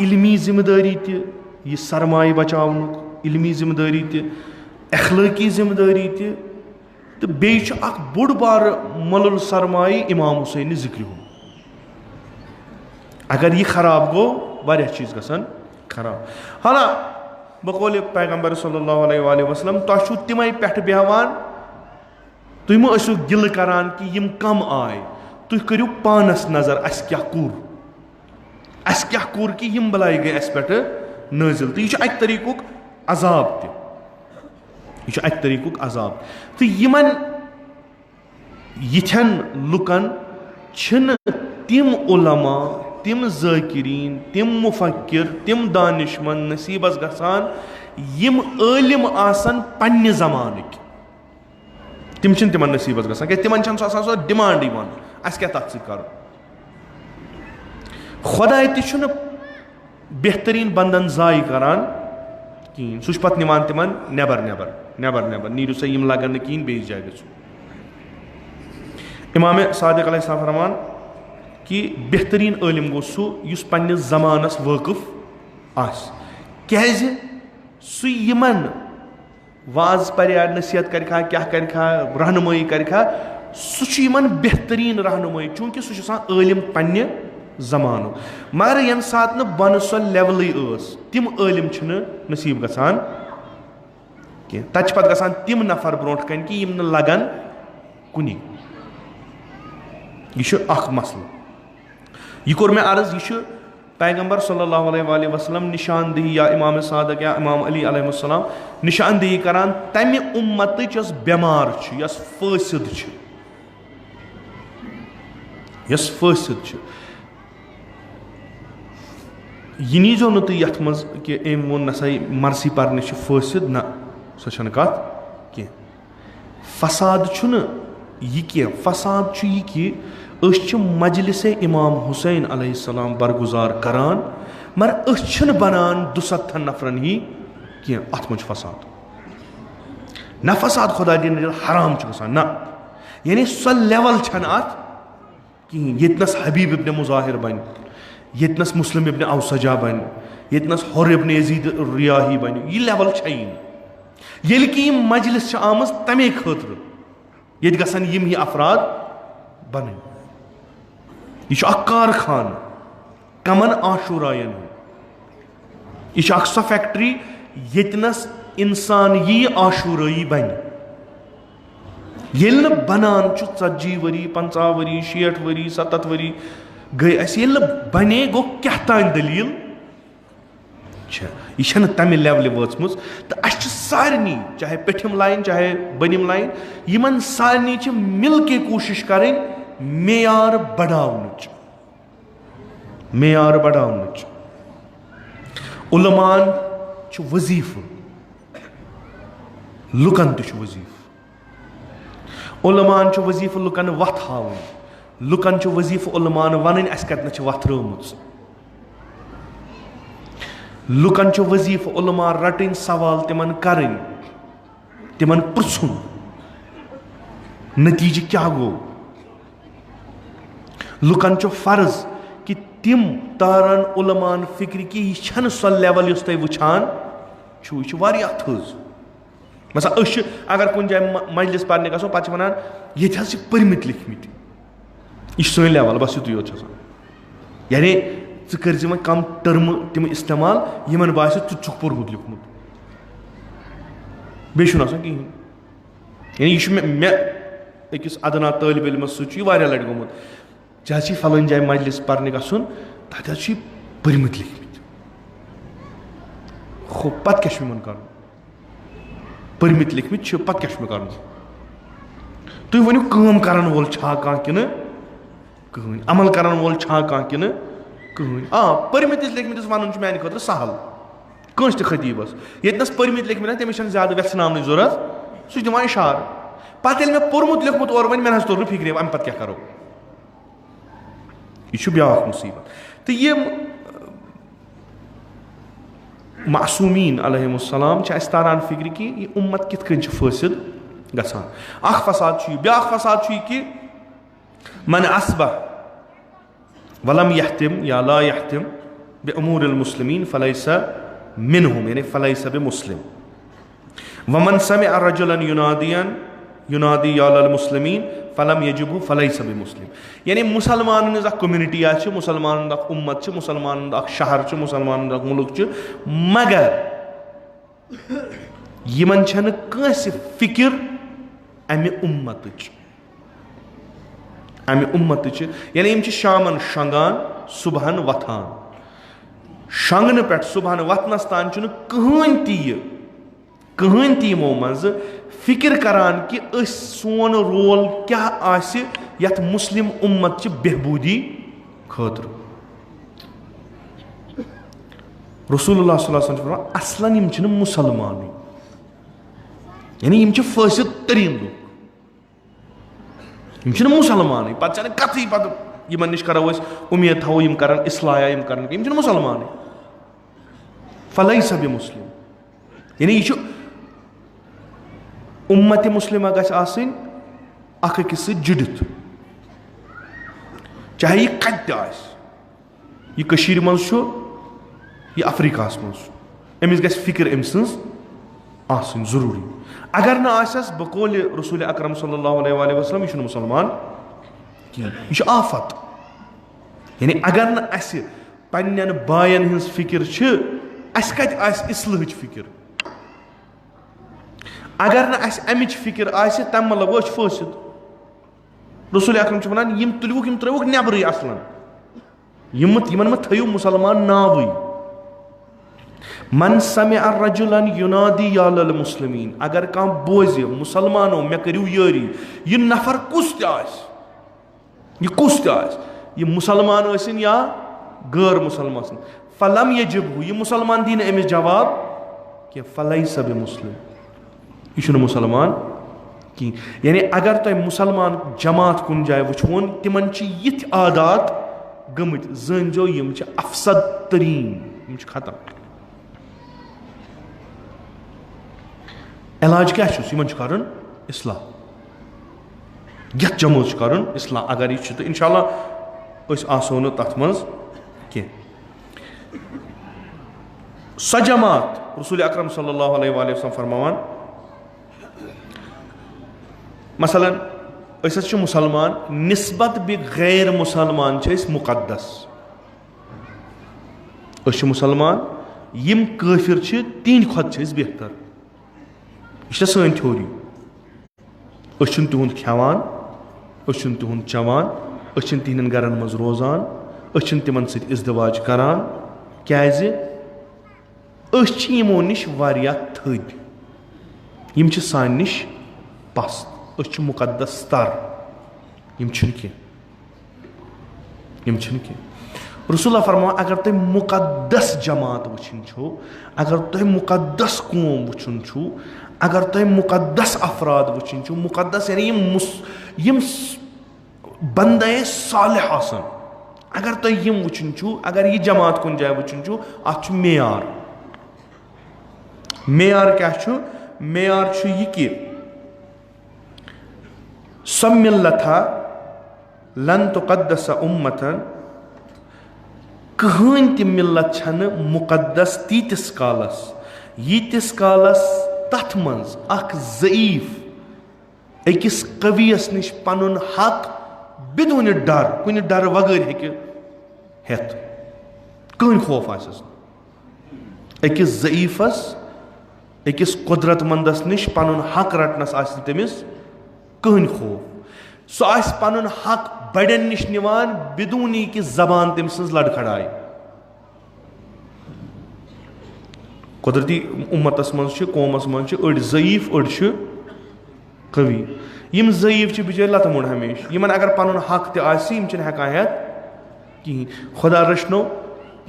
इल्मी जिम्मेदारी तह सरमाय बचावनुक इल्मी जिम्मेदारी तह अखलाकी जिम्मेदारी तह तो बेच बोड़ बार मलुल सरमाई इमाम हुसैन जिक्र हो अगर यह खराब गो वारिया चीज गसन खराब हाला बकौल पैगंबर सल्लल्लाहु अलैहि वसल्लम तुम तिम पे बेहान तुम गिल करान कि यम कम आय तुम करू पानस नजर अस क्या कोर कि यम बलाई गई अस पे नाजिल तो यह तरीकुक अजाब त यह तरीकुक अजाब तो यमन यिथन लुकन तिम उलमा तिम ज़ाकिरीन तिम मुफक्किर तिम दानिशमंद नसीबस गसान यम आलिम आसन पन्ने ज़मानक तिम तिमन नसीबस गसान क्या तिमन सो डिमांड यिवान अस क्या तथ कर खुदा तह बेहतरीन बंदन जाय करान कहें सह पे निवान तिमन नेबर नेबर नेबर नेबर नीरू सा यम लगन कहें बेस जाए गो इमाम सादिक अलैहिस्सलाम फरमान कि बेहतरीन आलिम गो सह पन्निस ज़मानस वाकिफ आस क्या सह यमन वाज पर्या नसीहत कर क्या कर रहनुमाई कर सह बेहतरीन रहनुमाई चूंकि सह आलिम पन्ने जमानो मगर यम सात न बन सो लेवल तिम आलिम नसीब गसान कह तत पे गसान तिम नफर ब्रोट कन कि यम न लगन कुनि यह मसल यह कोर मे अर्ज यह पैगंबर सल्लल्लाहु अलैहि वसल्लम निशानदेही या इमाम सादक या इमाम अली अलैहिस्सलाम निशानदेही करान तमि उम्मत यस बेमार यस फासिद यस फासिद यह नीजो न तुम यथ मज कि अम वो नसा मरसी परने फासिद ना सो कत कह फसाद यह कह फसाद यह कि मजलिस इमाम हुसैन अलैहिस्सलाम बरगुजार करान मगर बनान 200 नफरन ही कह अत मज फसाद न फसाद खुदा दिन हराम गसान ना यानी सो लेवल अत कहें यतनस हबीब इब्न मुजाहिर बन यतनस मुस्लिम इब्न औसजा बन यतनस हुर इब्न यजीद रियाही बन यह लेवल ये कि यह मजलिस आम तमे खतर ये गसन यम ही अफराद बन यह कारखान कमन आशुरायन यह सो फैक्ट्री यतनस इंसान यह आशुराई बन ये बनान 40 वरी 50 वरी 60 वरी 70 वरी गई ये बने गो क्या तान दलील यह तमि लेवल वचम तो अस सारे चाहे पेठिम लाइन चाहे बनिम लाइन यमन सारे मिल के कोशिश करें मेयार बढ़ावन उलमान वजीफ लुकन तो वजीफ उलमान वजीफ लुकन वत हावन लुकन वजीफ उलमान वन अस कतन वत रमच लुकन वजीफ उलमा रटन सवाल तिमन करें तिमन पृछुन नतीजे क्या गो लुकन फर्ज कि तिम तारन उलमान फिक्र कि यह सो लेवल तुम वुचान यह थज मसला अगर कुछ जाए मजलिस पारने गो पे वन ये पर्मित लिखमित यह सन लेवल बस युत योत यानी कर कम टर्म तिम इस्तेमाल यमन बास तुक पोर्मुत लिखमुत बेन कहें यानी यह मे अकिस अदना तालिब इल्मस सह लट गोमुत चाहे फलान जाए मजलिस पारने गन तत पर्मित लिखमित खो पत क्या कर पर्मित लिखमित पत क्या कर तुम वनु काम करन वोल कह कि कहें अमल करन वोल कह कि कहें पर्मित लिखमित वन माने खुद सहल कंस त खतीबस यतनस पर्मित लिखमित तमिस ज्यादा व्यसनावन जरूरत सह दिवान इशार पे मे पोर्मुत लिखमुत और वन मे तोर फिक्र अम पे क्या करो यह ब्या मुसीबत तो ये मासूमीन अलैहिमुस्सलाम तारान फिक्र कि यह उम्मत कित कन फासिद गसान फसाद ब्या फसाद कि मन असबह वलम यहतिम या ला यहतिम बिअमूर मुस्लिमीन फलैसा मिनहुम यानी फलैसा बिमुस्लिम वमन समिअ रजुलन युनादी या लल मुस्लिमीन फलम यजिबु फलैसा बिमुस्लिम यानी मुसलमान कम्युनिटी मुसलमान उम्मत मुसलमान शहर मुसलमान मुल्क मगर यमन कंस फिक्र अमि उम्मत यानी यम शामन शंगान सुबहन वथान शंगन पे सुबहन वतनस तान कहन तमो मज फिक्र करान कि सोन रोल क्या आसि यथ मुस्लिम उम्मत बेहबूदी खतर रसूलुल्लाह सल्लल्लाहु अलैहि वसल्लम असलन यम मुसलमान यानी यम फासिद तरीन लोग यम मुसलमान पे कथी पे इन नश करो उम्मीद थो यम कर इस्लाह यम कर मुसलमान फलैसा बिमुस्लिम यानी यह उम्मत मुस्लिम गस जुड़ित चाहे यह कत यह मज यह अफ्रीका मज अमिस गस फिक्र अम सज आसन जरूरी अगर न आसस बकौल रसूल अकरम सल्लल्लाहु अलैहि वसल्लम यह मुसलमान यह आफत यानी अगर न अस पन्नन बायन हंस फिक्र अस कत आस इस्लाहच फिक्र अगर न अस अमिच फिक्र आस तम मतलब वो फासिद रसूल अकरम वनान यम तुलवुक यम त्रुक नबरे असलन यमन मत थयु मुसलमान नावई मन समिअ रजुलन युनादी या लल मुस्लिमीन अगर कह बोझ मुसलमानो मे करियो यारी यह नफर कुस यह मुसलमान आसिन या गैर मुसलमान फलम यजिब यह मुसलमान दी अमिस जवाब कि फलैस बिमुस्लिम यह मुसलमान कि यानी अगर तुम मुसलमान जमात कुन जाए वुचोन तिमन यिथ आदात गमत जो यम अफसद तरीन खत्म इलाज क्या कर इस्लाह यथ जमो कर इस्लाह अगर यह तो इंशाअल्लाह आसो न तथ मज कह सो जमात रसूल अकरम सल्लल्लाहु अलैहि वसल्लम फरमान मसलन मुसलमान निस्बत बे गैर मुसलमान मुकद्दस मुसलमान यम काफिर तीन खुद बेहतर यह सन थ्योरी तिहुंद खेवान तिहुंद चवान तिहन गरन मज रोजान तिमन सत इज़्दिवाज करान क्याज यमो निश वारिया थद यम सान निश पस्त मुकद्दस तर यम रसूलुल्लाह फरमान अगर तुम मुकद्दस जमात वुचन अगर तुम मुकद्दस कौम वुचन अगर तुम मुकद्दस अफराद वुचन मुकद्दस यानी यम बंदे सालिह आसन अगर तुम यम वुचन अगर यह जमात कुन जाए वुचन अत मेयार क्या मेयार यह कि सो मिल्लता लन तुक़द्दस उम्मतन कहन ति मिल्लत छन मुकद्दस तीतिस कालस यीतिस कालस तथ मज अख ज़ईफ अकिस कवियस निश पनुन हक बिदुन डर कुन डर वगर हेत कहन खौफ आसस अकिस ज़ईफस अकिस कुदरतमंदस निश पनुन हक रटनस आस तमिस कहन खौफ सो आस पनुन हक बड़न निश निवान बिदूनी कि जबान तम सज लड़खड़ाई कुदरती उम्मतस मज कौमस मज अड़ ज़ईफ अड़ कवि यम ज़ईफ बिचार लतमुड़ हमेश यमन अगर पनुन हक तम हेकान हेत कहीं खुदा रचनो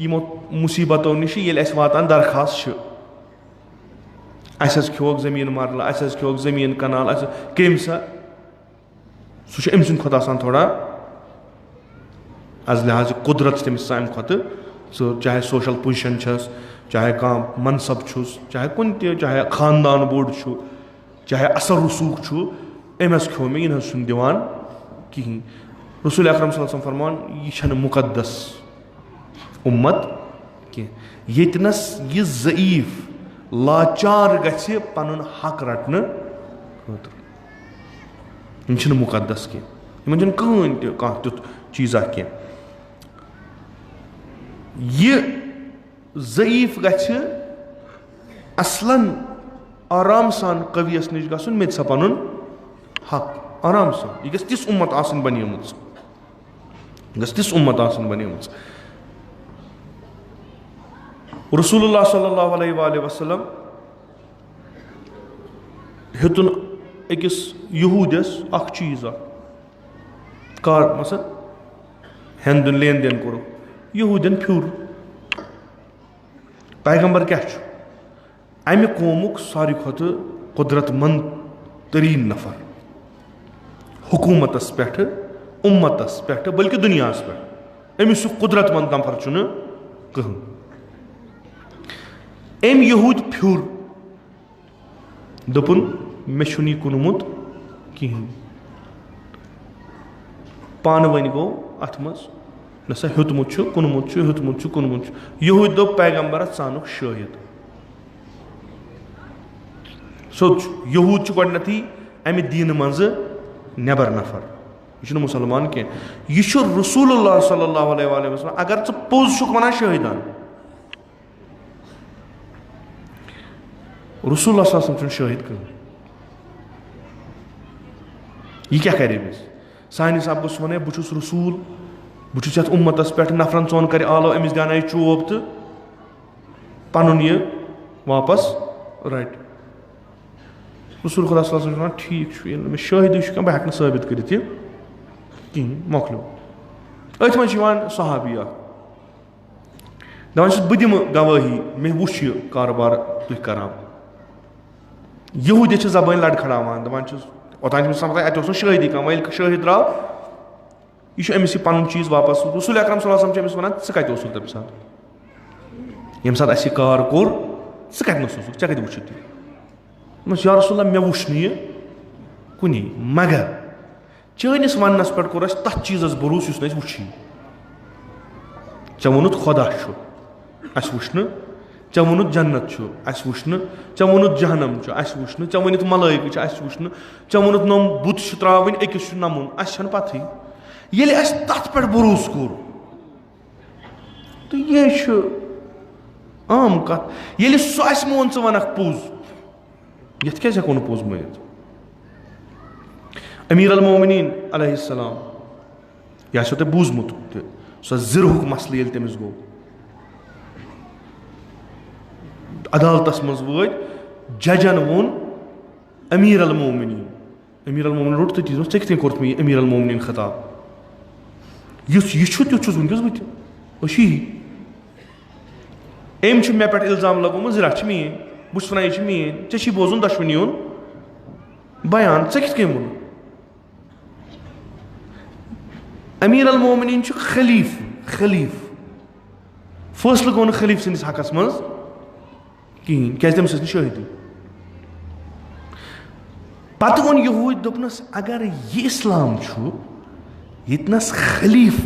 यमो मुसीबतों निश ये वातान दरखास्त अस खोक जमीन मरला अस खोक जमीन कनाल कम सा सह अम सुंद खुद आसान थोड़ा अज लिहाज कुदरत तमिस अम खुद चाहे सोशल पोजिशन चाहे कह मनसब चाहे कुन चाहे खानदान बोड़ चाहे असर रसूख अमस खो मे यह सुन दिवान कहीं रसूल अकरम सल्लल्लाहु अलैहि वसल्लम फरमान यह मुकद्दस उम्मत कह यतनस यह ज़ईफ लाचार गछि पनुन हक रटन खतर यम मुकद्दस कह यमन कहन तुथ चीज़ा कह यह ज़ईफ गछि असलन आराम सान कवियस निश गसुन मे सा पनुन हक आराम सान यह तिस उम्मत आसन बनियमुत तिस उम्मत आसन बनियमुत रसूलुल्लाह सल्लल्लाहु अलैहि वसल्लम हेतुन अकिस यहूदस अख चीज़ कार मसल हेंदुन लेन देन कोर यहूदन फ्यूर पैगंबर क्या अमि कौमुक सारी खुद कुदरतमंद तरीन नफर हुकूमतस पे उम्मतस पे बल्कि दुनियास पे अमिस कुदरतमंद नफर कहन अम यहूद फ्यूर दोपुन मे यह कुनमुत कहें पान वन गो अत मज नसा हेतमुत कुनमुत यहूद दो पैगंबर सानुक शाहिद सोच यहूद गोडनथी अमि दीन मज नेबर नफर यह मुसलमान कह यह रसूलुल्लाह सल्लल्लाहु अलैहि वसल्लम अगर च पोज वन शहीदान रसूलुल्लाह सल्लल्लाहु अलैहि वसल्लम शहीद कर यह क्या करे सान हिसाब गोस वन बहुत रसूल बहुत ये उम्मतस पे नफरन चोन कर आलो अमिस दियान चोब तो पन यह वापस रट रसूल खुदा सल्लल्लाहु अलैहि वसल्लम ठीक मे शहीदी बह हेक साबित कर कहें मोकलो अथ मज सहाबी दपान बह दिम गवाही मे वुच यह कारोबार तुम करान यहूदी जबान लड़खड़ावान दपान ओतान अत शहीदी कम वह शहीद द्राव यह अमिस पन चीज वापस रसूल अकरम सल्लल्लाहु अलैहि वसल्लम वन क तम सात ये सात अस कार कोर क चे वुच या रसूल मे वुच यह कुन मगर चैनिस वनस पे कोर तथ चीजस भरोस न वुच चे वोनुत खुदा अस वुच चे वोनुत जन्नत अस वुच चे वोनुत जहनम अस वुच चे वनित मलाइक अस वुच चे वोनुत नम बुत त्रावन अकिस नमुन अस पत ये तथ पे भरोस कोर तो यह आम कत ये सह मोन च वनक पोज ये क्या हेको पोज मानित अमीर अलमोमिनीन अलैहिस्सलाम यह तुम बूजमुत सो जिरहुक मसल ये तमिस गो अदालतस मज वो जजन वोन अमीर अलमोमिनीन रोट तथी े कथ कोर्त मे अमीर अलमोमिनीन खिताब युस यह तुथ वनकस बी अम मे पे इल्जाम लगोमुत रच मीन बहुत वन यह मीन चे बोजन दशवनी बयान े कथ वोन अमीर अलमोमिनीन खलीफ फैसल गो खलीफ सन्दस हकस मज कहें क्या तमिस शहीदी पत वो यहूद दोपनस अगर यह इस्लाम यतनस खलीफ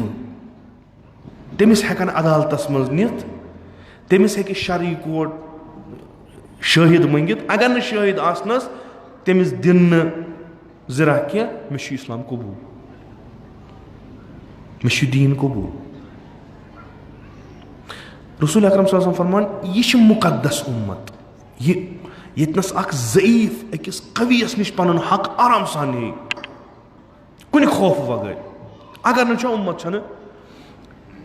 तमिस हेकन अदालतस मज नित तमिस हेकि शरई कोर्ट शहीद मंगित अगर न शहीद आसनस तमिस दिन ज़रा क्या मे इस्लाम कबूल मे दीन कबूल रसूल अकरम सल्लल्लाहु अलैहि वसल्लम फरमान यह मुकद्दस उम्मत यतनस ज़ईफ अकिस कवियस निश पन हक आराम सान कुन खौफ वगैर अगर न उम्मत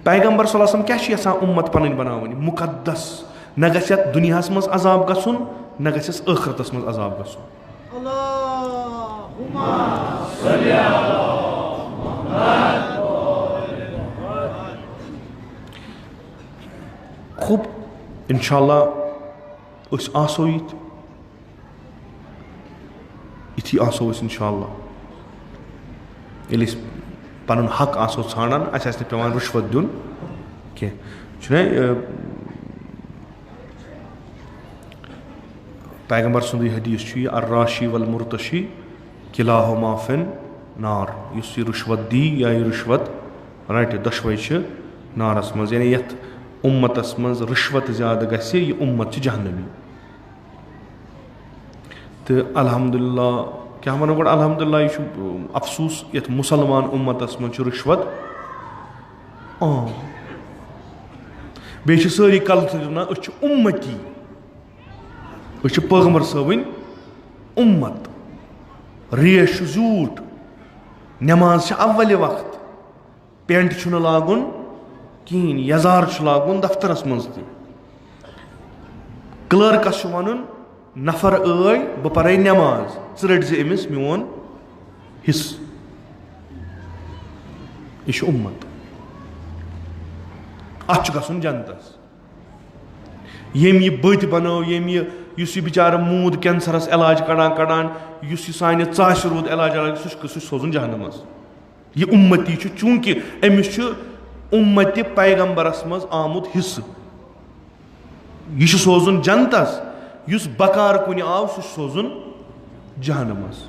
पैगंबर सल्लल्लाहु अलैहि वसल्लम क्या यसान उम्मत पन बनावन मुकद्दस न गस दुनिया मज अजाब गसुन न गस आखिरतस मज अजाब गसुन खूब इंशाअल्लाह आसो इथी आसो इंशाअल्लाह पन हक आसो ानान अस पेवान रुश्वत दिन कह पैगंबर सुंद हदीस अर्राशी वल मुर्तशी किलाहुमा फिन नार यह रुश्वत दी या यह रुश्वत रट दशवे नारस मज यानी यथ उम्मतस मज रुश्वत ज्यादा गस यह उम्मत जहन्नमी तो अल्हम्दुलिल्लाह क्या वनो गो अल्हम्दुलिल्लाह यह अफसूस यथ मुसलमान उम्मतस मज रुश्वत बे सारी कल उम्मती पैगंबर सबन उम्मत रेश झूठ नमाज अव्वल वक्त पेंट लागुन कहें यजार लागुन दफ्तरस मज क्लर्कस वन नफर बह पर नमाज रट अमिस मोन हिस्स यह उम्मत अत गसन जनतस यम यह बत बनो यम यह बेचार मूद कैंसरस इलाज कड़ान यह सान चाश रूद इलाज सह सोजन जहनमस यह उम्मती चूंकि अमिस उम्मत पैगंबरस मज आमुत हिस्स यह सोजन जनतस युस बकार कुन आव सह सोजन जहनमस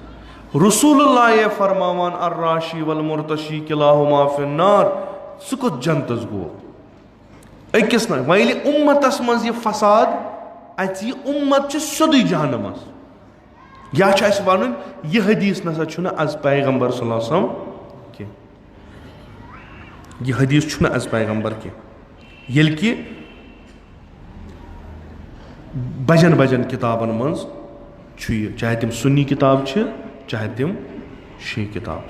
रसूलुल्लाह फरमावान अर्राशी वल मुर्तशी किलाहुमा फिन्नार सह कत जनतस गो अकिस न वह उम्मतस मज यह फसाद अत यह उम्मत सोद जहनमस या वन यह हदीस नसा आज पैगम्बर सल्लल्लाहु अलैहि वसल्लम की यह हदीस आज पैगम्बर की येल कि बजन बजन किताबन मज चाहे तिम सुन्नी किताब चाहे तिम शी किताब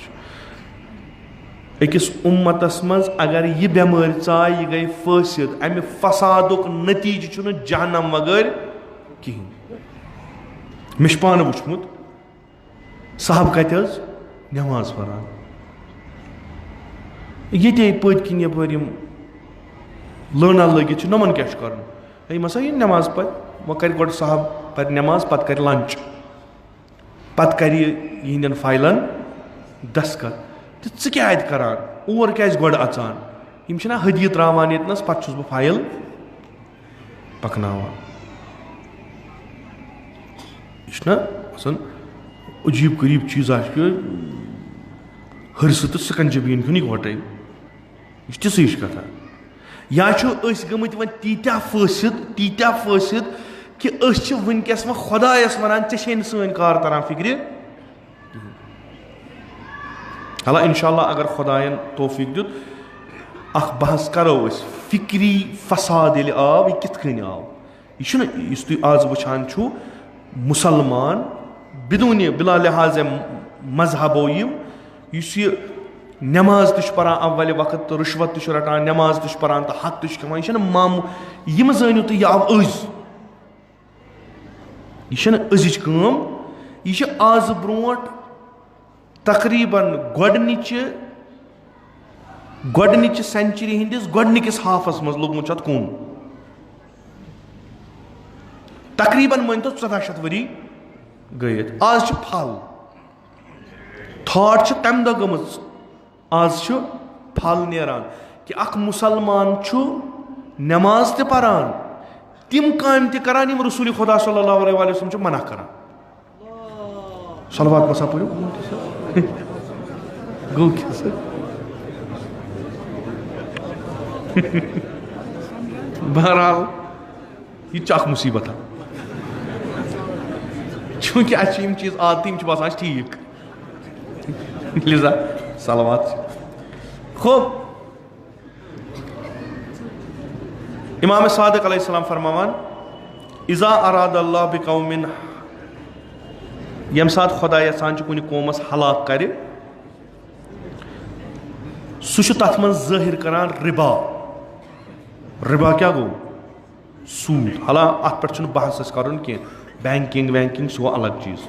अकिस उम्मतस मज अगर यह बेमारी चाय यह गई फसिद अमि फसादुक नतीज जहन्नम वगर कहें मे पान वुचमुत साहब कत नमाज परान ये पत किन यपर लना लगित नमन क्या कर मसा यह नमाज पर वह कर गो साहब पर नमाज पत कर लंच पत कर यहंदन फाइलन दस्खत तो क्या करान और क्या गो अचान यम हदी त्रावान यतनस पत बह फाइल पकनावान यह अजीब गरीब चीज हरस तो सकंजबीन हूं इकवटे यह तिस कथा या गमत वन तीत्या फसिद कि वनकस वो खुदायस वन ऐसे सन कार तरह फिक्र हाला इंशाल्लाह अगर खुदायन तौफीक दुत अख बहस करो फिक्री फसाद ये आव यह कित आव यह तुम आज वुचान मुसलमान बिदून बिला लिहाज मजहबो यह नमाज तरान अव्वल वक्त तो रुशवत रटान नमाज तरान तो हक तमाम यह मामू यम जानियो तो यह आव यह अजिच कम यह आज ब्रोट तकरीबन गोडनिच सेंचुरी हंदिस गोडनिकिस हाफस मज लोगमुत कून तकरीबन मान तो 1400 वरी गई आज फल थॉट तम दह गम आज फल नेरान कि अख मुसलमान नमाज ते परान तिम काम ते करान यम रसूल खुदा सल्लल्लाहु अलैहि वसल्लम मना करान सलवात मसा पढ़ो गो बहरहाल यह मुसीबत चूंकि अच्छी चीज आदत बसान ठीक लिजा सलवात खूब इमाम सादिक अलैहिस्सलाम फरमावान इज़ा अराद अल्लाह बिकौमिन यम सात खुदा यसान कुन कौमस हलाक कर सह तथ मन ज़ाहिर करान रिबा रिबा क्या गो सूद हाला अत पे बहस कर बैंकिंग वैंकिंग सह अलग चीज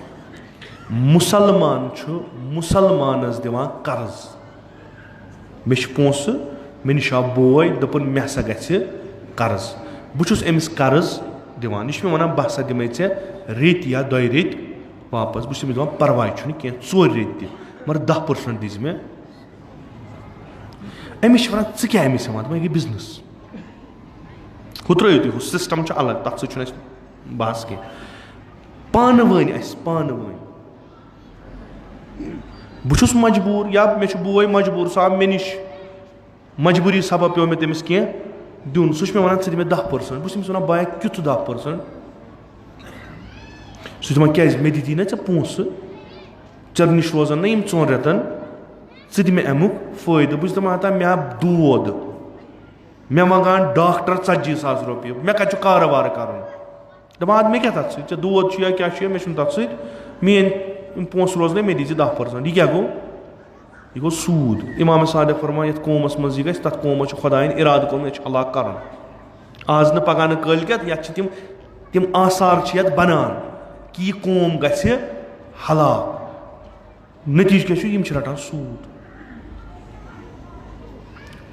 मुसलमान मुसलमानस दिवान कर्ज मे पोस मे निश बोय दपन मे हसा गि कर्ज बहुत अमिस कर्ज दिवान यह मे वन बह हसा दिमे ऐ रेत या 2 रेत वापस बहुत दिवान परवाह कह 4 रेत ति मगर 10% दिज मे अमिस वन क्या अमिस दपान यह बिजनेस हु त्रो तुम सिस्टम अलग तथ सह बहस कह पान वन बहुत मजबूर या मे बोय मजबूर साहब मे निश मजबूरी सबब पे मे तमिस कह दिन सह मे वन दी मे 10% बहुत वन बाया क्युत 10% सह दपान क्या मे दी ना पोस चर निश रोजन ना 4 रेतन दी मे अमुक फायदे बहुत दपान मे दोद मे मंगान डॉक्टर 40,000 रुपये मे कत कारोबार कर दपान मे क्या तथ दोद या क्या मे तथ मेन पोस रोजन मे दी 10% यह क्या गो यह गो सूद इमाम सादिक फरमान ये कौमस मज यह गि तथ कौम खुदायन इराद कोर हलाक कर आज न पगह न कल ये तिम आसार ये बनान कि यह कौम गि हलाक नतीज क्या रटान सूद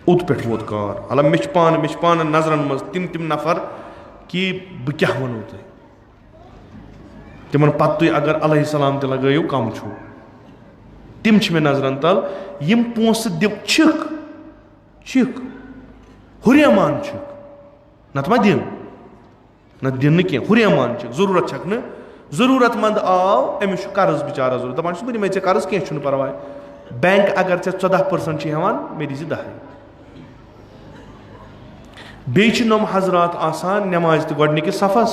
उत पे वोत कार हाला मे पान नजरन मज तिम नफर कि बह क्या वनो तुम तिमन पत अगर अलैहिस्सलाम ते लगो कम तिम मे नजरन तल यम पोस छिक हुरेमान नत मा दिन न दिन कह हुरेमान जरूरत छक न जरूरतमंद आव अमिस कर्ज बिचारा जरूरत दपान बह दिमे ऐ कर्ज कह परवाह बैंक अगर 14% हेवान मे दी 10 बेच नम हजरात आसान नमाज तो गोडनिकिस सफस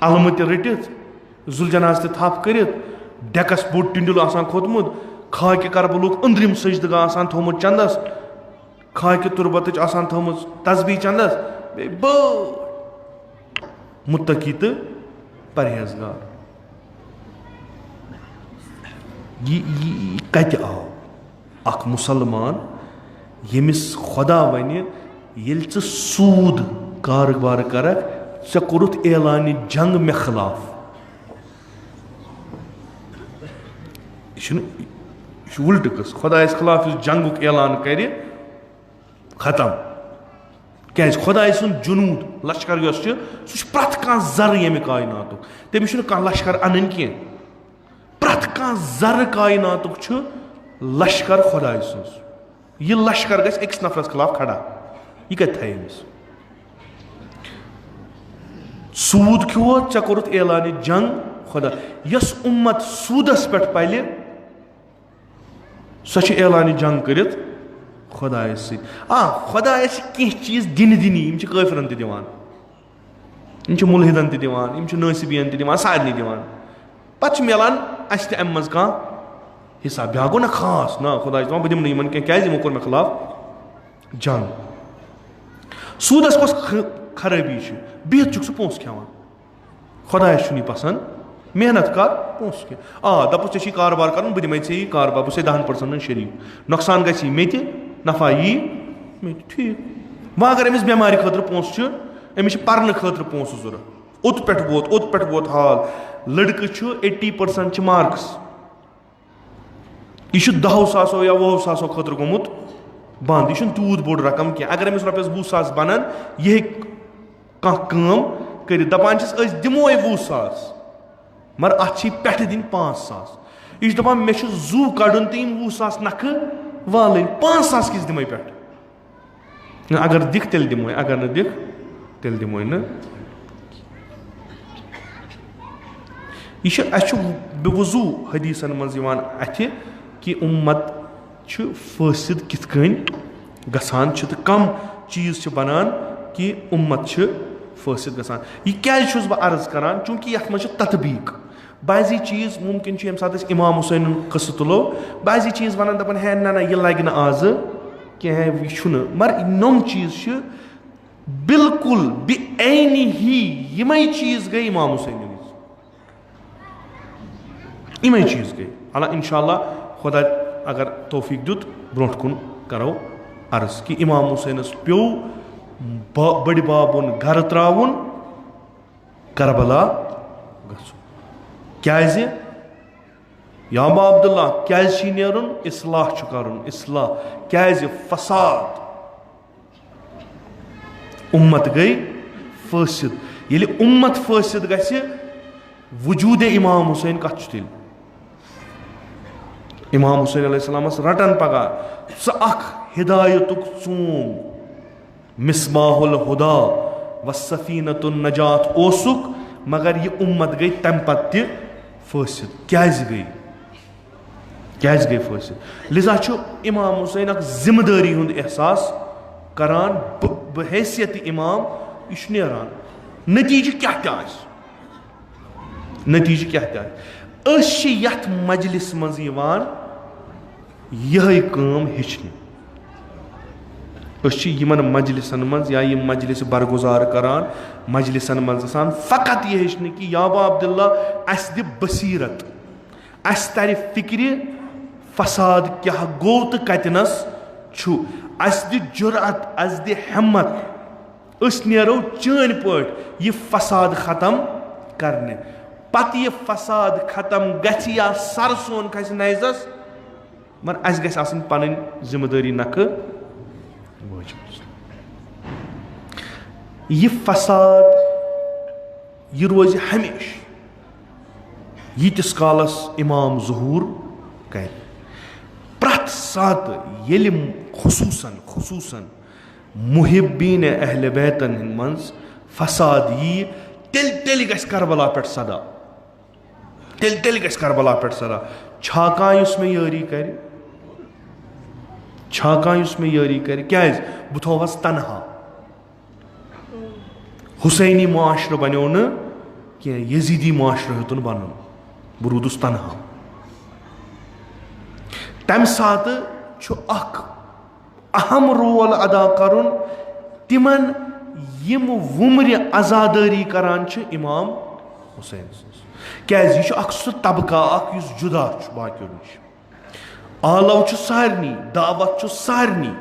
अलमत रटित जुलजनाज ते थप करित डेकस बोड़ टिंडुल आसान खोतमुत खाके करबलुक अंदरिम सजदगा आसान थोमुत चंदस खाके तुरबत आसान थोमुत तस्बीह चंदस बे बड़ मुत्तकी तो परहेजगार कत आव अख मुसलमान यमिस खुदा वन ये सूद कारोबार करक चे कोरुत ऐलान जंग मे खिलाफ यह उल्ट कस खुदा खिलाफ जंग ऐलान कर खत्म क्या खुदा सुन जुनूद लश्कर सह प्रथ कह जर यमि कायनात तमिस लश्कर अन कह प्रथ कह जर कायनात लश्कर खुदा यह लश्कर गस अकिस नफरस खिलाफ खड़ा यह कत थे सूद खो चे कोरुत ऐलान जंग खुदा यस उम्मत सूदस पे पल सह ऐलान जंग करित खुदा खुदा कह चीज दिन दिनी काफिरन दिवान मुलहिदन दिवान नासिबियन दिवान सारे दिवान पे मिलान अस अम मज कह हिसाब ब्या गो ना खास ना खुदा बह दिम इन क्या कोर मे खिलाफ जंग सूदस कस खराबी बिहत सह पोस खेवान खुदा पसंद मेहनत कर पोस कह दपुस ऐसी कारोबार कर बह दिमे यह कारोबार बह 10% शरीक नुकसान गई मे नफा यी मे ठीक वह अगर अमिस बेमारी खतर पोस अमिस पर्न खतर पोस जरूरत ओत पे वोत हाल लड़क 80% मार्क्स यह 10 सासो या 20 सासो खतर गोमुत बंद यह तूत बोड़ रकम कह अगर अमिस रॉपियस 20 सास बनान यह कम कर दपान दिमो 20 सास मगर अत पे दिन 5 सास यह दपान मे जू कड़न तो 20 सास नख वाल 5 सास किस दिमे पे अगर दिख तेल दिमो अगर न दिख तेल दिमो न यह बेवजू हदीसन मज अथ कि उम्मत फासिद कित गसान कम चीज बनान कि उम्मत फासिद गसान यह क्या बह अर्ज करान चूंकि ये मज ततबीक बाजी चीज मुमकिन ये सात इमाम हुसैन कस तुलो बाजी चीज वन दपान है ना ना यह लगे आज कह यह मगर नम चीज बिल्कुल बेआईनी ही यमे चीज गई इमाम हुसैन यमे चीज गई अला इंशाअल्लाह खुदा अगर तौफीक दुत ब्रोट कुन करो अर्ज कि इमाम हुसैन प्यो बड़ बाबुन घर त्राउन करबला क्या या अब्दुल्ला क्या नेरुन इस्लाह करुन इस्लाह क्या फसाद उम्मत गई फासिद ये उम्मत फासिद गि वजूद इमाम हुसैन कत तेल इमाम हुसैन अलैहिस्सलामस रटन पगह सह हिदायत चूम मिसबाहुल हुदा व सफीनतुन नजात ओसुक मगर यह उम्मत गई तम पे फासिद क्या गई फासिद लिजा इमाम हुसैन जिम्मेदारी हुंद एहसास करान बहैसियत इमाम यह नेरान नतीज क्या नतीज क्या यथ मजलिस मज यह हेचने यमन मजलिसन मज या यह मजलिस बरगुजार करान मजलिसन मज फकत यह हेचने कि याबा अब्दुल्ला अस दि बसीरत अस तर फिक्र फसाद क्या गो तो कतनस अस दि जुरअत अस दि हिम्मत अस नेरो चैन पट यह फसाद खत्म करने पत यह फसाद खत्म गछि या सर सोन खस नजस मगर अस गस आसन पन जिम्मेदारी नख यह फसाद यह रोज हमेश यीतिस कालस इमाम ज़हूर कर प्रथ सात येल खुसूसन मुहिब्बीन अहले बैतन मंज फसाद यी तेल गस करबला पे सदा तेल गस करबला पे सदा छाका में यारी कर क्या बह थोवस तनहा हुसैनी मुआशर बनो न कह यजीदी माशर हेतुन बन बह रूदुस तनहा तम सात अहम रोल अदा कर तिमन यम वुमर आजादारी करान इमाम हुसैन क्या सह तबका जुदा बाकियों नश आलव सारनी दावत सारनी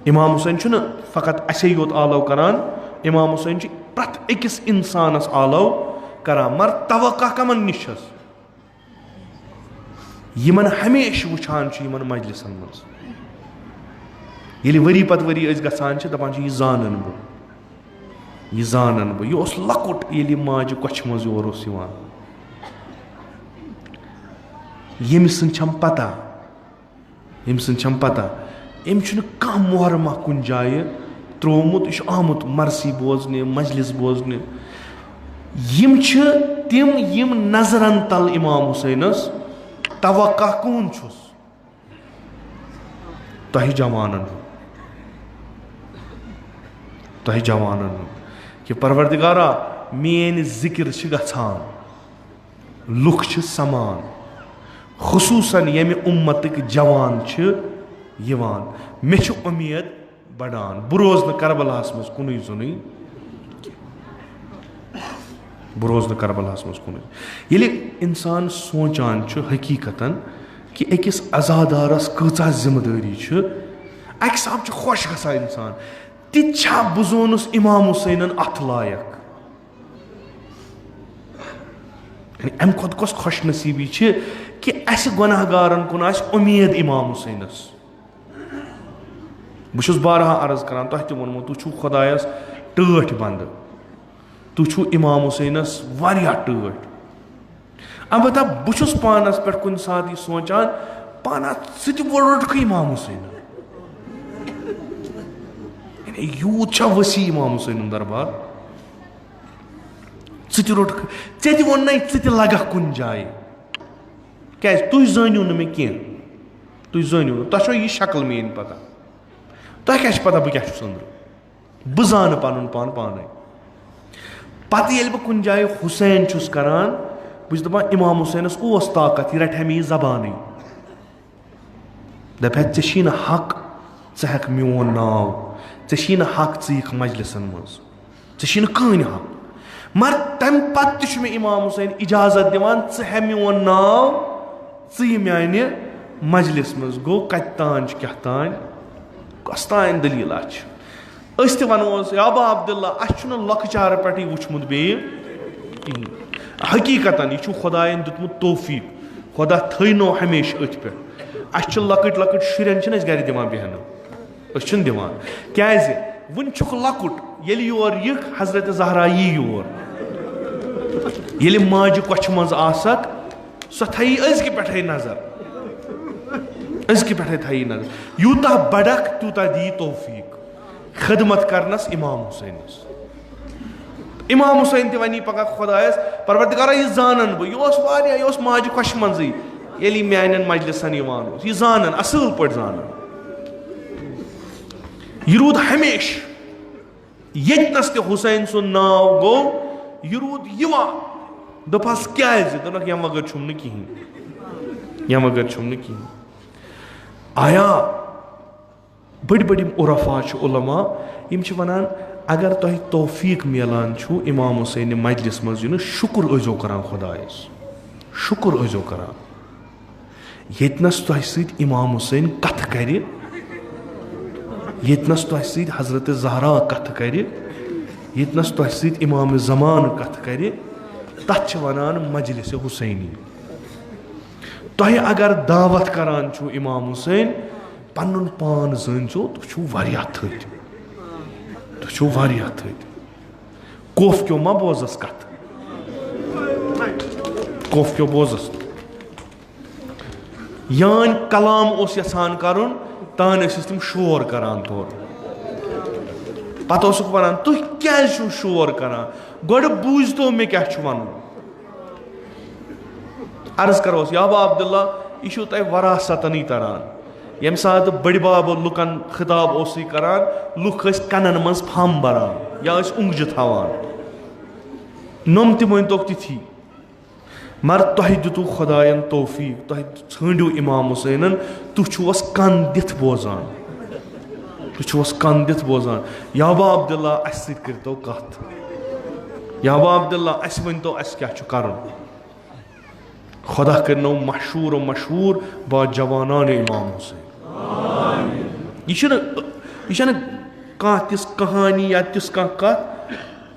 इमाम हुसैन फ़कत असे योत आलव करान इमाम हुसैन प्रत अकिस इंसानस आलव करान मगर तवक्का कमन निश यमन हमेश वुछान यमन मजलिसन मज वरी पत वरी गसान दपान यह जानन बह यह लकुट ये माज कछ मज योर यम सम पता अम कह मुहरमा कुन जाए त्रोमुत यह आमुत मरसी बोजने मजलिस बोजने तिम यम नजरन तल इमाम हुसैनस तवक्का कौन तह जवानन कि परवरदिगारा मेन जिक्र गछान लुक समान खुसूसन यम उम्मतक जवान यवान मे उम्मीद बढ़ान बह रोज न करबलास मज कुन जुन बह रोज न करबलास मज कुन ये इंसान सोचान हकीकतन कि अकिस अजादारस कचा जिम्मेदारी अक साब खुश गसान इंसान तिछा बुजोनुस इमाम हुसैनन अथ लायक अम खुद कस खुश नसीबी कि अस गुनाहगारन कुन उम्मीद इमाम हुसैनस बह बारहा अर्ज करान तह त वोनमो तुम खुदायस टठ बंद तुम इमाम हुसैनस वारिया टठ अलबत्ता बह पानस पे कुन सात सोचान पाना सह इमाम हुसैन यूत वसी इमाम हुसैन दरबार े वो लग कुन जाए क्या तुम जानियो न मे कह तुम जानियो तुम यह शक्ल मेन पता तुम क्या पता बह क्या अंदर बह जान पन पान पान पत ये बह कुन जाए हुसैन करान बह दपान इमाम हुसैनस ताकत यह रट मे जबान दप ऐ हक हेक मोन नाव ऐ हक यीख मजलिसन मज ऐ कहन हक मगर तम पत मे इमाम हुसैन इजाजत दिवान हे मोन नाव माने मजलिस मज गो कत तान क्या तान कस तान दलील वनो याबा अब्दुल्ला अस लकचार पे वुचमुत बे हकीकतन यह खुदायन दुतमुत तौफीक खुदा थो हमेश अथ पे अस लकट लकट शुरन गर दिवान बेहन दिवान क्या वन लकुट ये योर यह हजरत जहरा यी योर ये माज कछ मज आसक सह थी अजक पे नजर अजक पे थी नजर यूता बड़क तूता दी तौफीक खदमत करनस इमाम हुसैनस इमाम हुसैन वन पगह खुदायस परवरदिगारा यह जानन बह यह माज कछ मज ये मान मजलिसन यह जानन असल पे जानन यह रूद हमेश यतनस ते हुसैन सुन नाव गो यह रूद युवा दपस क्या दोनक यम वगर छुम न कहीं आया बड़ी बड़ी उरफा उलमा यम वनान अगर तुह तौफीक मिलान इमाम हुसैन मजलिस मज यून शुक्र ओजो करान खुदायस शुक्र ओजो करान यतनस तुह सत इमाम हुसैन कथ कर यतनस तुह सत हजरत जहरा कथ कर यतनस तुह सत इमाम जमान कथ कर तथ वनान मजलिस हुसैनी तुह अगर दावत करान इमाम हुसैन पन्न पान जनो तुथ कोफ क्यों मा बोजस कथ कोफ क्यों बोजस यान कलाम ओस यसान करुन तान तम शोर करान तौर पत वन तुह क्या शोर करान गोड़ बूझ तो मे क्या वन अर्ज करोस याबा अब्दुल्ला यह तुह वरासतन तरान यम सात बड़ बाब लुकन खिताब करान लुक कनन मज फम बरान या उंगज थवान नम ति वन तिथि मगर तुह दितु खुदायन तौफीक तुह षंडिव इमाम हुसैनन तुस कन दिथ बोजान तुस कन दिथ बोजान याबा अब्दुल्ला अस सत करतो कथ याबा अब्दुल्ला अस वनतो अस क्या करन खुदा करनो मशहूर मशहूर बा जवानान इमाम हुसैन यह कह तिस कहानी या तिस कथ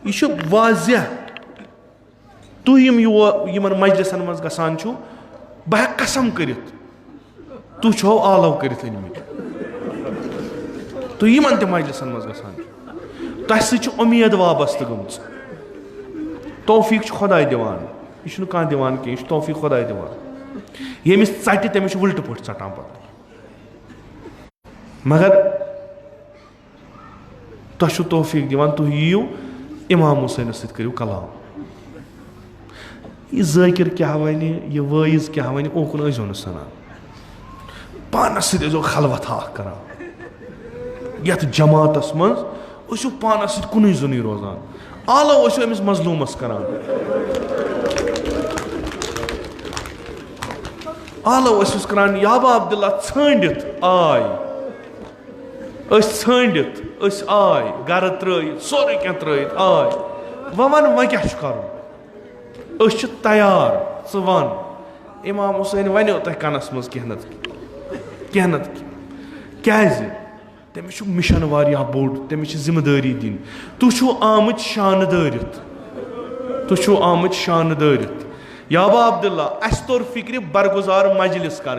यह वाज़ह तुम यमन मजलिसन मज गसान बह कसम करित तुछो आलव करित अनमित तुम यमन त मजलिसन मज गसान तह सत उम्मीद वाबस्त गमच तौफीक खुदाय दिवान यह कह दिवान कह तौफीक खुदाय दिवान यमिस चट तमिस उल्ट पे चटान पे मगर तुह तौफीक दिवान तुह यीव इमाम हुसैन सत करियो कलाम यह ज़ाकिर क्या वन यह वाइज क्या वन ओकुन ऐसो न सनान पानस सो खलवत करान यथ जमातस मज पानस कुन जुन रोजान आलो अमिस मजलूमस करान आलो करान याबा अब्दुल्ला छंडित आय छंडित आय गर त्रयित सोरे क्या त्रयित आय वन व क्या कर तैयार वन इमाम हुसैन वनो तह कनस मज कह नत क्या तमिस मिशन वारिया बोड़ तमिस जिम्मेदारी दिन तुह आमत शान दारित तुह शान दारित याबा अब्दुल्ला अस तोर फिक्र बरगुजार मजलिस कर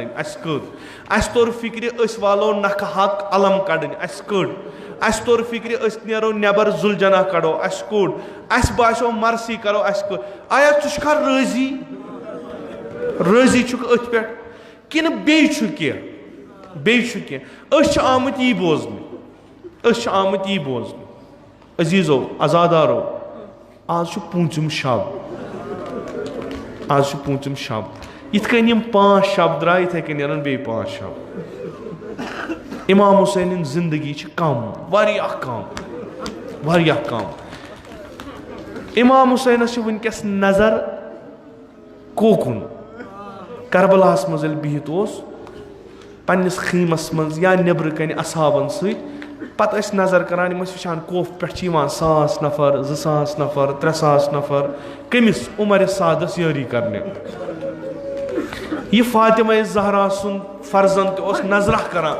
अस तोर फिक्र वालो नख हक अलम कड़न अस तोर फिक्र नेरो नबर जुलजना कड़ो अस कोड़ अस बासो मरसी करो अस आया तुखा राजी राजी अथ पे कि बे आमत यी बोजन आमत यी बोजन अजीजो अजादारो आज पूंचम शब आज पूंचम शब इत कन 5 शब द्राय इत कन नीरन बे 5 शब इमाम हुसैन जिंदगी कम वारिया कम इमाम हुसैन वनकस नजर कोकुन करबलास मज बिहित पन्निस खीमस मज या नेबर कन असहाबन सत नजर करान वुचान कोफ पे 1,000 नफर 2,000 नफर 3,000 नफर कमिस उमर सादस यारी करने यह फातिमा जहरा सुन फर्जन तो नजरा करान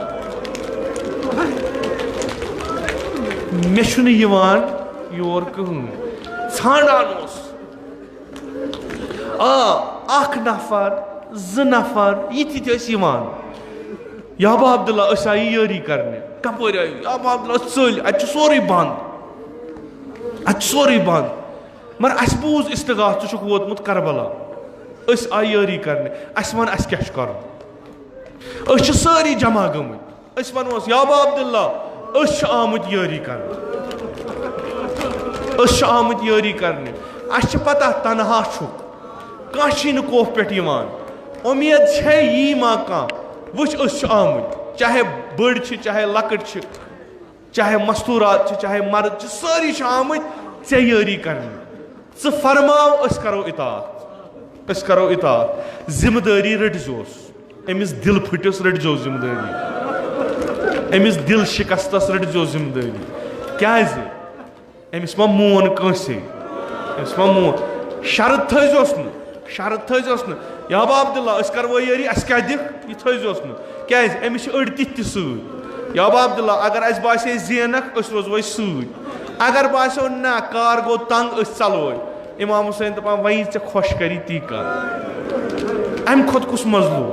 मे योर कहन छाड़ान अख नफर 2 नफर यह याबा अब्दुल्ला आई यारी करने कपर आयु याबा अब्दुल्ला चल अत सोरे बंद मगर अस बूज इस्तगात च वोतमुत करबला आई यारी करने अस वन अस क्या कर सारी जमा गमत वनोस याबा अब्दुल्ला आमत यारी करने अस पता तनहा कह कोफ पे उम्मीद है यी मा कह वुच आमत चाहे बड़ चाहे लकट चाहे मस्तूरात चाहे मर्द सारी आमत ऐ यारी करने फरमाओ करो इतात जिम्मेदारी रटजोस अमिस दिल फुटिस रटजो जिम्मेदारी अमिस दिल शिकस्तस रटजो जिम्मेदारी क्या अमिस मा मोन कंसे अमिस मा मोन शरत थोस न याबा अब्दुल्ला करवो यारी अस क्या दिख यह थोस न क्या अमिस अड़ तिथ याबा अब्दुल्ला अगर अस बासे जेनक रोजो सत अगर बासो ना कार गो तंग चलो इमाम हुसैन दपान वही ऐ खुश करी ती कर अम खुद कुस मजलूम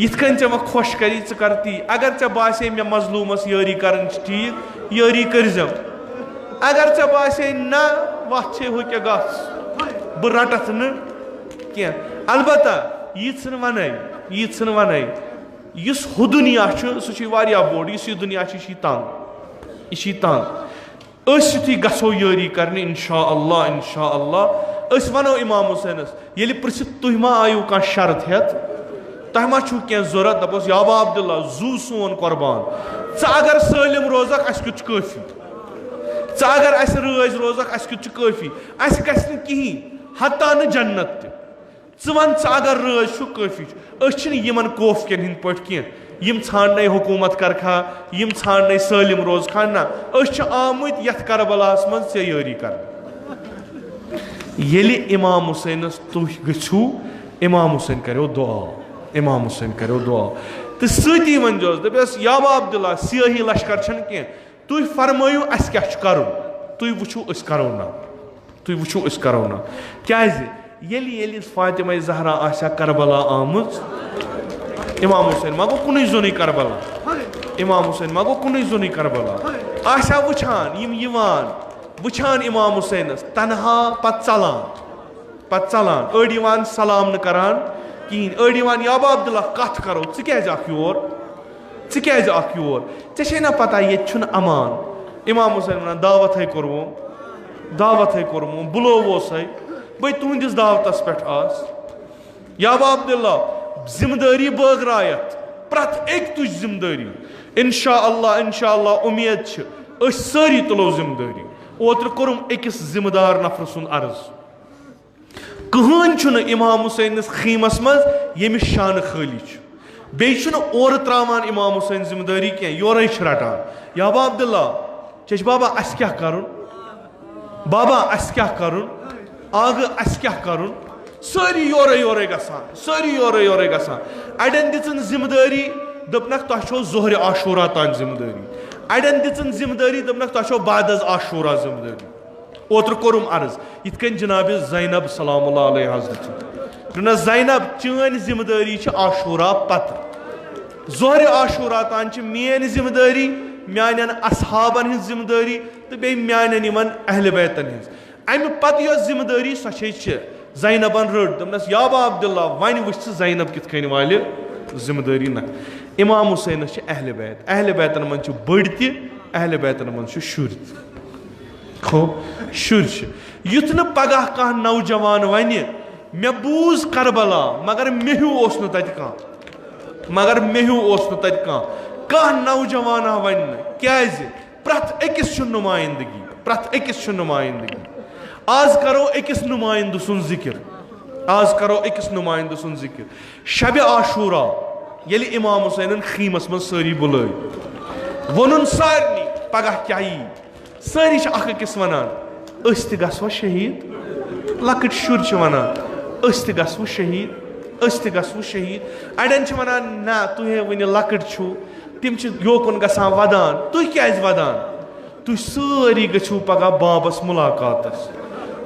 यिथ कन वे खुश करी कर ती अगर ऐ बासे मे मजलूमस यारी कर ठीक यारी करजम अगर ऐ बासे ना वत हो क्या गस बह रटत न कह अलबत्ता यीत वन इस हु दुनिया सह बोड़ इस दुनिया यह तंग युथी गो यारी कर इंशा अल्लाह वनो इमाम हुसैनस ये पृथ तुह मा आयु कह शर्त हेत तह मा कह जरूरत दपोस याबा अब्दुल्ला जू सोन कुर्बान अगर सालिम रोजक अस कुछ काफी अगर अस रज रोजक अस क्युत काफी अस गस हत्ता न जन्नत वन अगर रज काफी अन कोफ कन हिंद पे कह ान हुकूमत करखा ान सालिम रोज खा ना आमुत यथ करबलास मं तैयारी कर इमाम हुसैनस तुह गो इमाम हुसैन करो दुआ इमाम हुसैन करो दुआ तो सती वनजोस दपस याबा अब्दुल्ला सियाही लश्कर कह तुह फरमायू अस क्या कर तुह वुचू अस करो ना तुह वुचू अस करो ना क्या फातिमा जहरा आशा करबला आमुज इमाम हुसैन मा गो कुन जोन करबला इमाम हुसैन मा गो कुन जोन करबला आशा वुछान इमाम हुसैनस तनहा पत चलान अड़ सलाम न करान कहीं अड़ याबा अब्दुल्ला कथ करो योर चे ना पता ये अमान इमाम हुसैन वन दावत कोरमो बुलोवो बे तुहंदिस दावतस पे आस याबा अब्दुल्ला जिम्मेदारी बगरायत प्रत एक तुझ जिम्मेदारी इंशा अल्लाह उम्मीद सारी तुलो जिम्मेदारी ओत्र कोरुम अकिस जिम्मेदार नफर सुन अर्ज कहन इमाम हुसैन खीमस मज यमिस शान खाली बे और त्रावान इमाम हुसैन जिम्मेदारी कह योर रटान याबा अब्दुल्ला चेच बाबा अस क्या करुन बाबा अस क्या करुन आग अस क्या करुन सारी योरे गसान अड़न दिन जिम्मेदारी दपनक तुह जोहर आशूरा तान जिम्मेदारी अड़न दिन जिम्मेदारी दपनक तुह बाद आशूरा जिम्मेदारी ओत्र कोरुम अर्ज ये जनाब ज़ैनब सलामुल्लाह अलैहा हज़रत ज़ैनब चन जिम्मेदारी आशूरा पत जोहर आशूरा तान मेन जिम्मेदारी मान असहाबन हज जिम्मेदारी तो बे मान अहल बैतन हज अमि पत जिम्मेदारी सो ज़ैनबन रट दपनस याबा अब्दुल्ला वन वुछ ज़ैनब कित वाल जिम्मेदारी न इमाम हुसैन अहल बैतन मन बड़ अहल बैतन मन शुर शुर युथ न पगह कह नौजवान वन मे बूज करबला मगर मेहू तत कह नौजवान वन क्या प्रत अकिस नुमाइंदगी आज करो अकिस नुमाइंद सुन जिक्र शब आशूरा ये इमाम हुसैन खीमस मं सारी बुलाई वोन सारे पगह क्या सारी अकिस वनान गो शहीद लकट शुर वनान गो शहीद अड़न वनान ना तुह वन लकट तिम योकुन गसान वदान तुह क्या वदान तुह सारी गो पगह बाबस मुलाकातस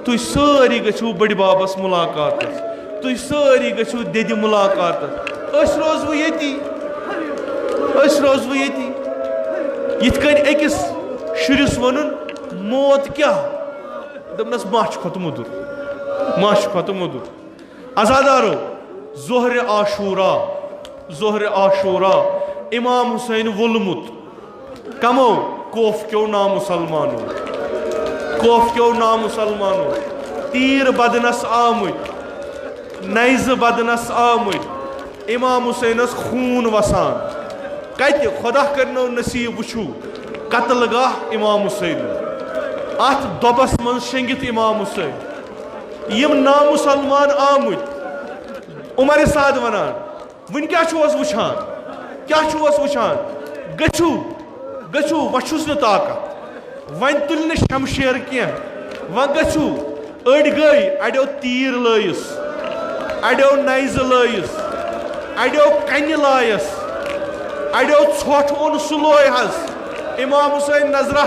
तुह सारी गो बड़ बाबस मुलाकातस तुह सारी गो दद मुलाकातस रोजव ये अकिस शुरिस वन मौत क्या दपनस माछ खोत मुदुर अजादारो जोहर आशूरा इमाम हुसैन वोलमुत कमो कोफ क्यों नामुसलमानो तीर बदनस आमुत नैज बदनस आमुत इमाम हुसैनस खून वसान कत खुदा करनो नसीब वुचू कत्ल गाह इमाम हुसैन अत दोबस मन शेंगित इमाम हुसैन यम नामुसलमान आमुत उमर साद वनान वन क्या वुछान गचू वुस न ताकत वन तुल न शमशेर कह वन गचू अड़ गई अड़ो तीर लयस अड़ो नैज लयस अड़ो कन लायस अड़ो ोट ओन सुलोय हज इमाम हुसैन नजरा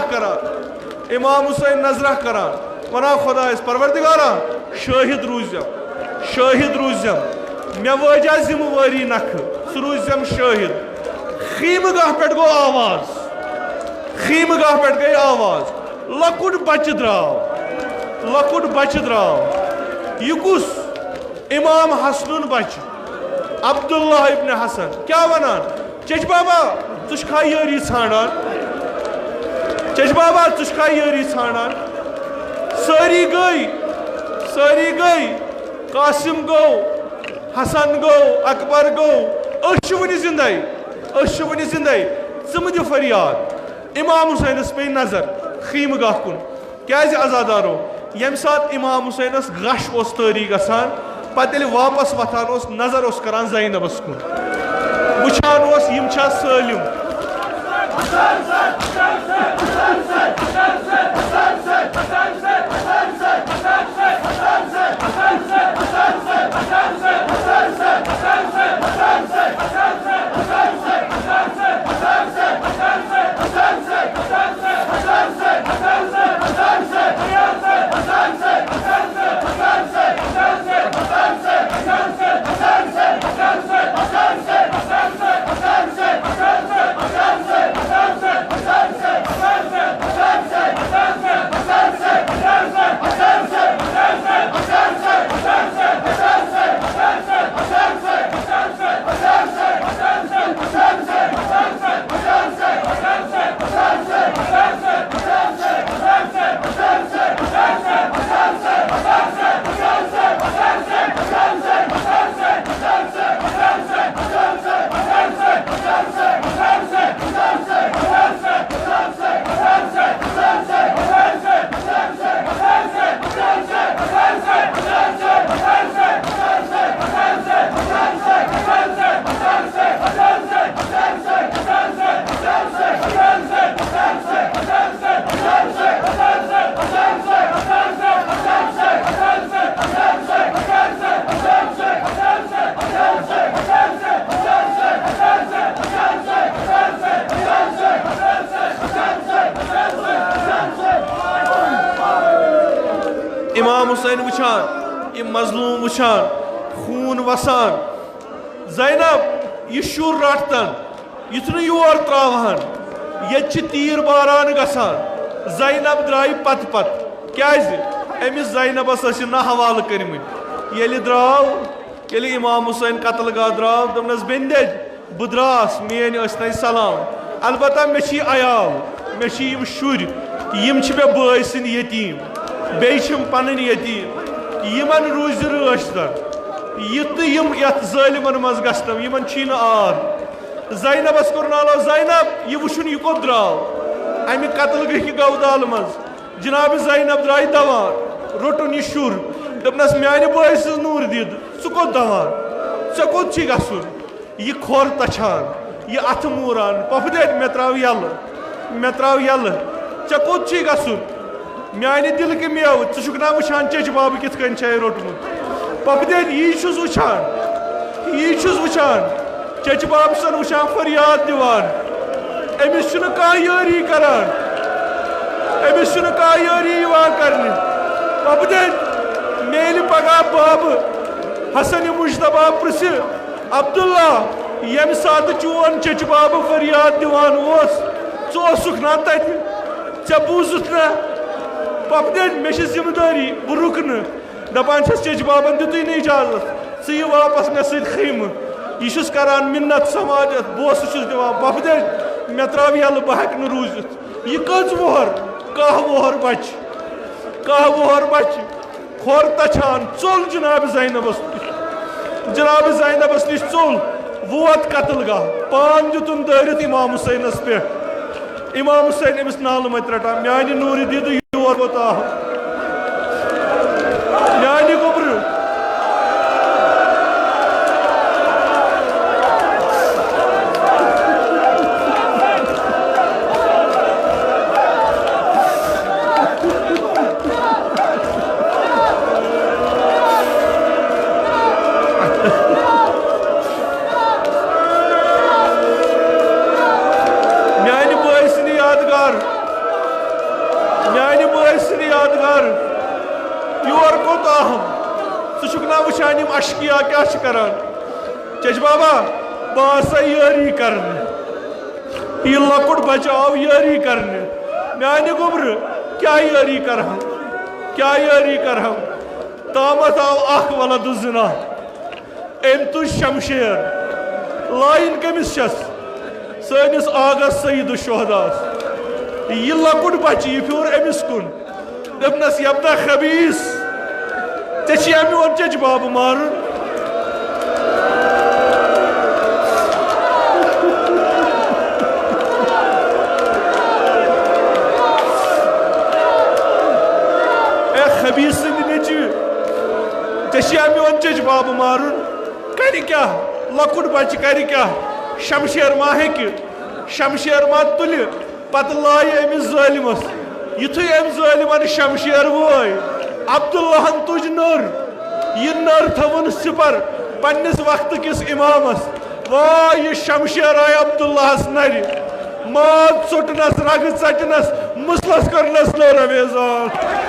करा वना खुदा परवरदिगारा शाहिद रूजम मे वजा जिम्मेवारी नख सह रूजम शाहिद खीमगाह पे गो आवाज लकुट बच द्राव यह कुस इमाम हसन बच अब्दुल्लाह इब्न हसन क्या वनान चच बाबा तुखा यारी ान सारी गई कासिम गो हसन गो अकबर गो वन जिंदे ज़िंदे फरियाद इमाम हुसैनस पे नजर खीम गाह कुन क्या अजादारो यम सात इमाम हुसैनस गश तारी गसान पे वापस वथान नजर करान ज़ैनबस कुन वुछान यम छा सालिम इमाम हुसैन वुछान यह मजलूम वुछान खून वसान ज़ैनब यह शुर रटतन युथ योर त्रावान ये तीर बारान गसान ज़ैनब द्राय पत पत क्या अमिस ज़ैनबस ना हवाल कर्मित ये द्राव ये इमाम हुसैन कतल गा द्राव दस बेंदेज बह द्रास मेन इन सलाम अलबत्ता मे अयाल मे शुर यम मे बॉय सिंद यतीम बेम पन यतीम यमन रूज रश्तर यह ज़ालिमन मज गम यमन आर ज़ैनबस कोर नालो ज़ैनब यह वुन यह कोत द्राव अमि कतल गई गवदाल मज जनाब ज़ैनब द्राय दवान रोटन यह शुर दपनस म्यान बॉय सज नूर दीद सह कोत दवान ऐ कोत गुन यह खोर तछान यह अथ मूरान पफदे मे त्राव यल ऐ कोत गुन म्यान दिल के मेव ना वुछान चच बाब कित रोटमुत पपदेन यी वुछान चच बाब सन वुछान फरियाद दिवान अमिस कह यारी करान अमिस कह यारी करने पपदेन मेल पगह बाब हसन मुश्तबा प्रिस अब्दुल्ला यम सात चोन चच बाब फरियाद दिवान ोसुख ना तत ऐ बूजुत ना पपदेन मे जिम्मेदारी बह रुक दपान चच बाबन दितु न इजाजत यह वापस मे सम यह करान मिन्नत समाजत बोस दिवान पपदेन मे त्राव यल बह हेक रूजित यह कज वोहर कह वोहर बच खोर तछान चोल जनाब ज़ैनबस निश चोल वोत कतल गाह पान दितुन दारित इमाम हुसैनस पे इमाम हुसैन अमिस नाल मत रटान म्यान नूर दीद योर वोत म्यान गोबर यादगार योर कोत आहम सुना वुछान अशकिया क्या करान चच बाबा बह यारी कर यह लकुट बच आव यारी कर म्यान गोबर क्या यारी कर तामत आव अख वलद जना अम तुज शमशेर लाइन कमिस सैनिस आगस सईद शोहदास यह लकुट बच यह फ्योर अमिस कुन दपनस यबना खबीस ऐ अमोन चच बाब मार नबी सद नचु चे मोन चच बाब मारुन कर क्या लकुट बच्चे कर क्या शमशेर मा हे शमशेर मा तुल पत लाय अमिस जालिमस युथु अम जालिमन शमशेर वोय अब्दुल्लाहन तुज नर यह नर थवन सिपर पन्निस वक्त किस इमामस वाह यह शमशेर आय अब्दुल्लाहस नर मात चुटनस रग चटनस मुसलस करनस नर अमेजान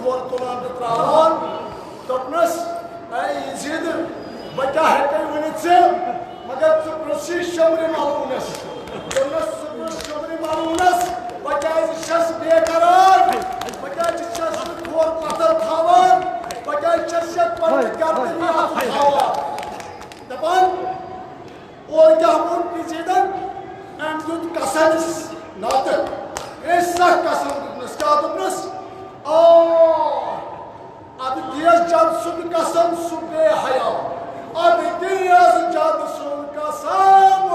खोर तुलान तो त्रावान दोपनस ऐ इजीद बच्चा है कई वनित से मगर सुप्रसी शमरी मालूनस दोपनस शमरी मालूनस बच्चा इस शस बेकरार बच्चा इस शस खोर पत्थर खावान बच्चा इस शस पंच करते खावान दपान और क्या हम पीछेदन and good kasanis not essa kasanus kadunus abi dias jad sub kasam sube haya abi dias jad sub kasam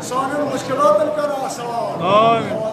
سانن مشکلاتن کر آسان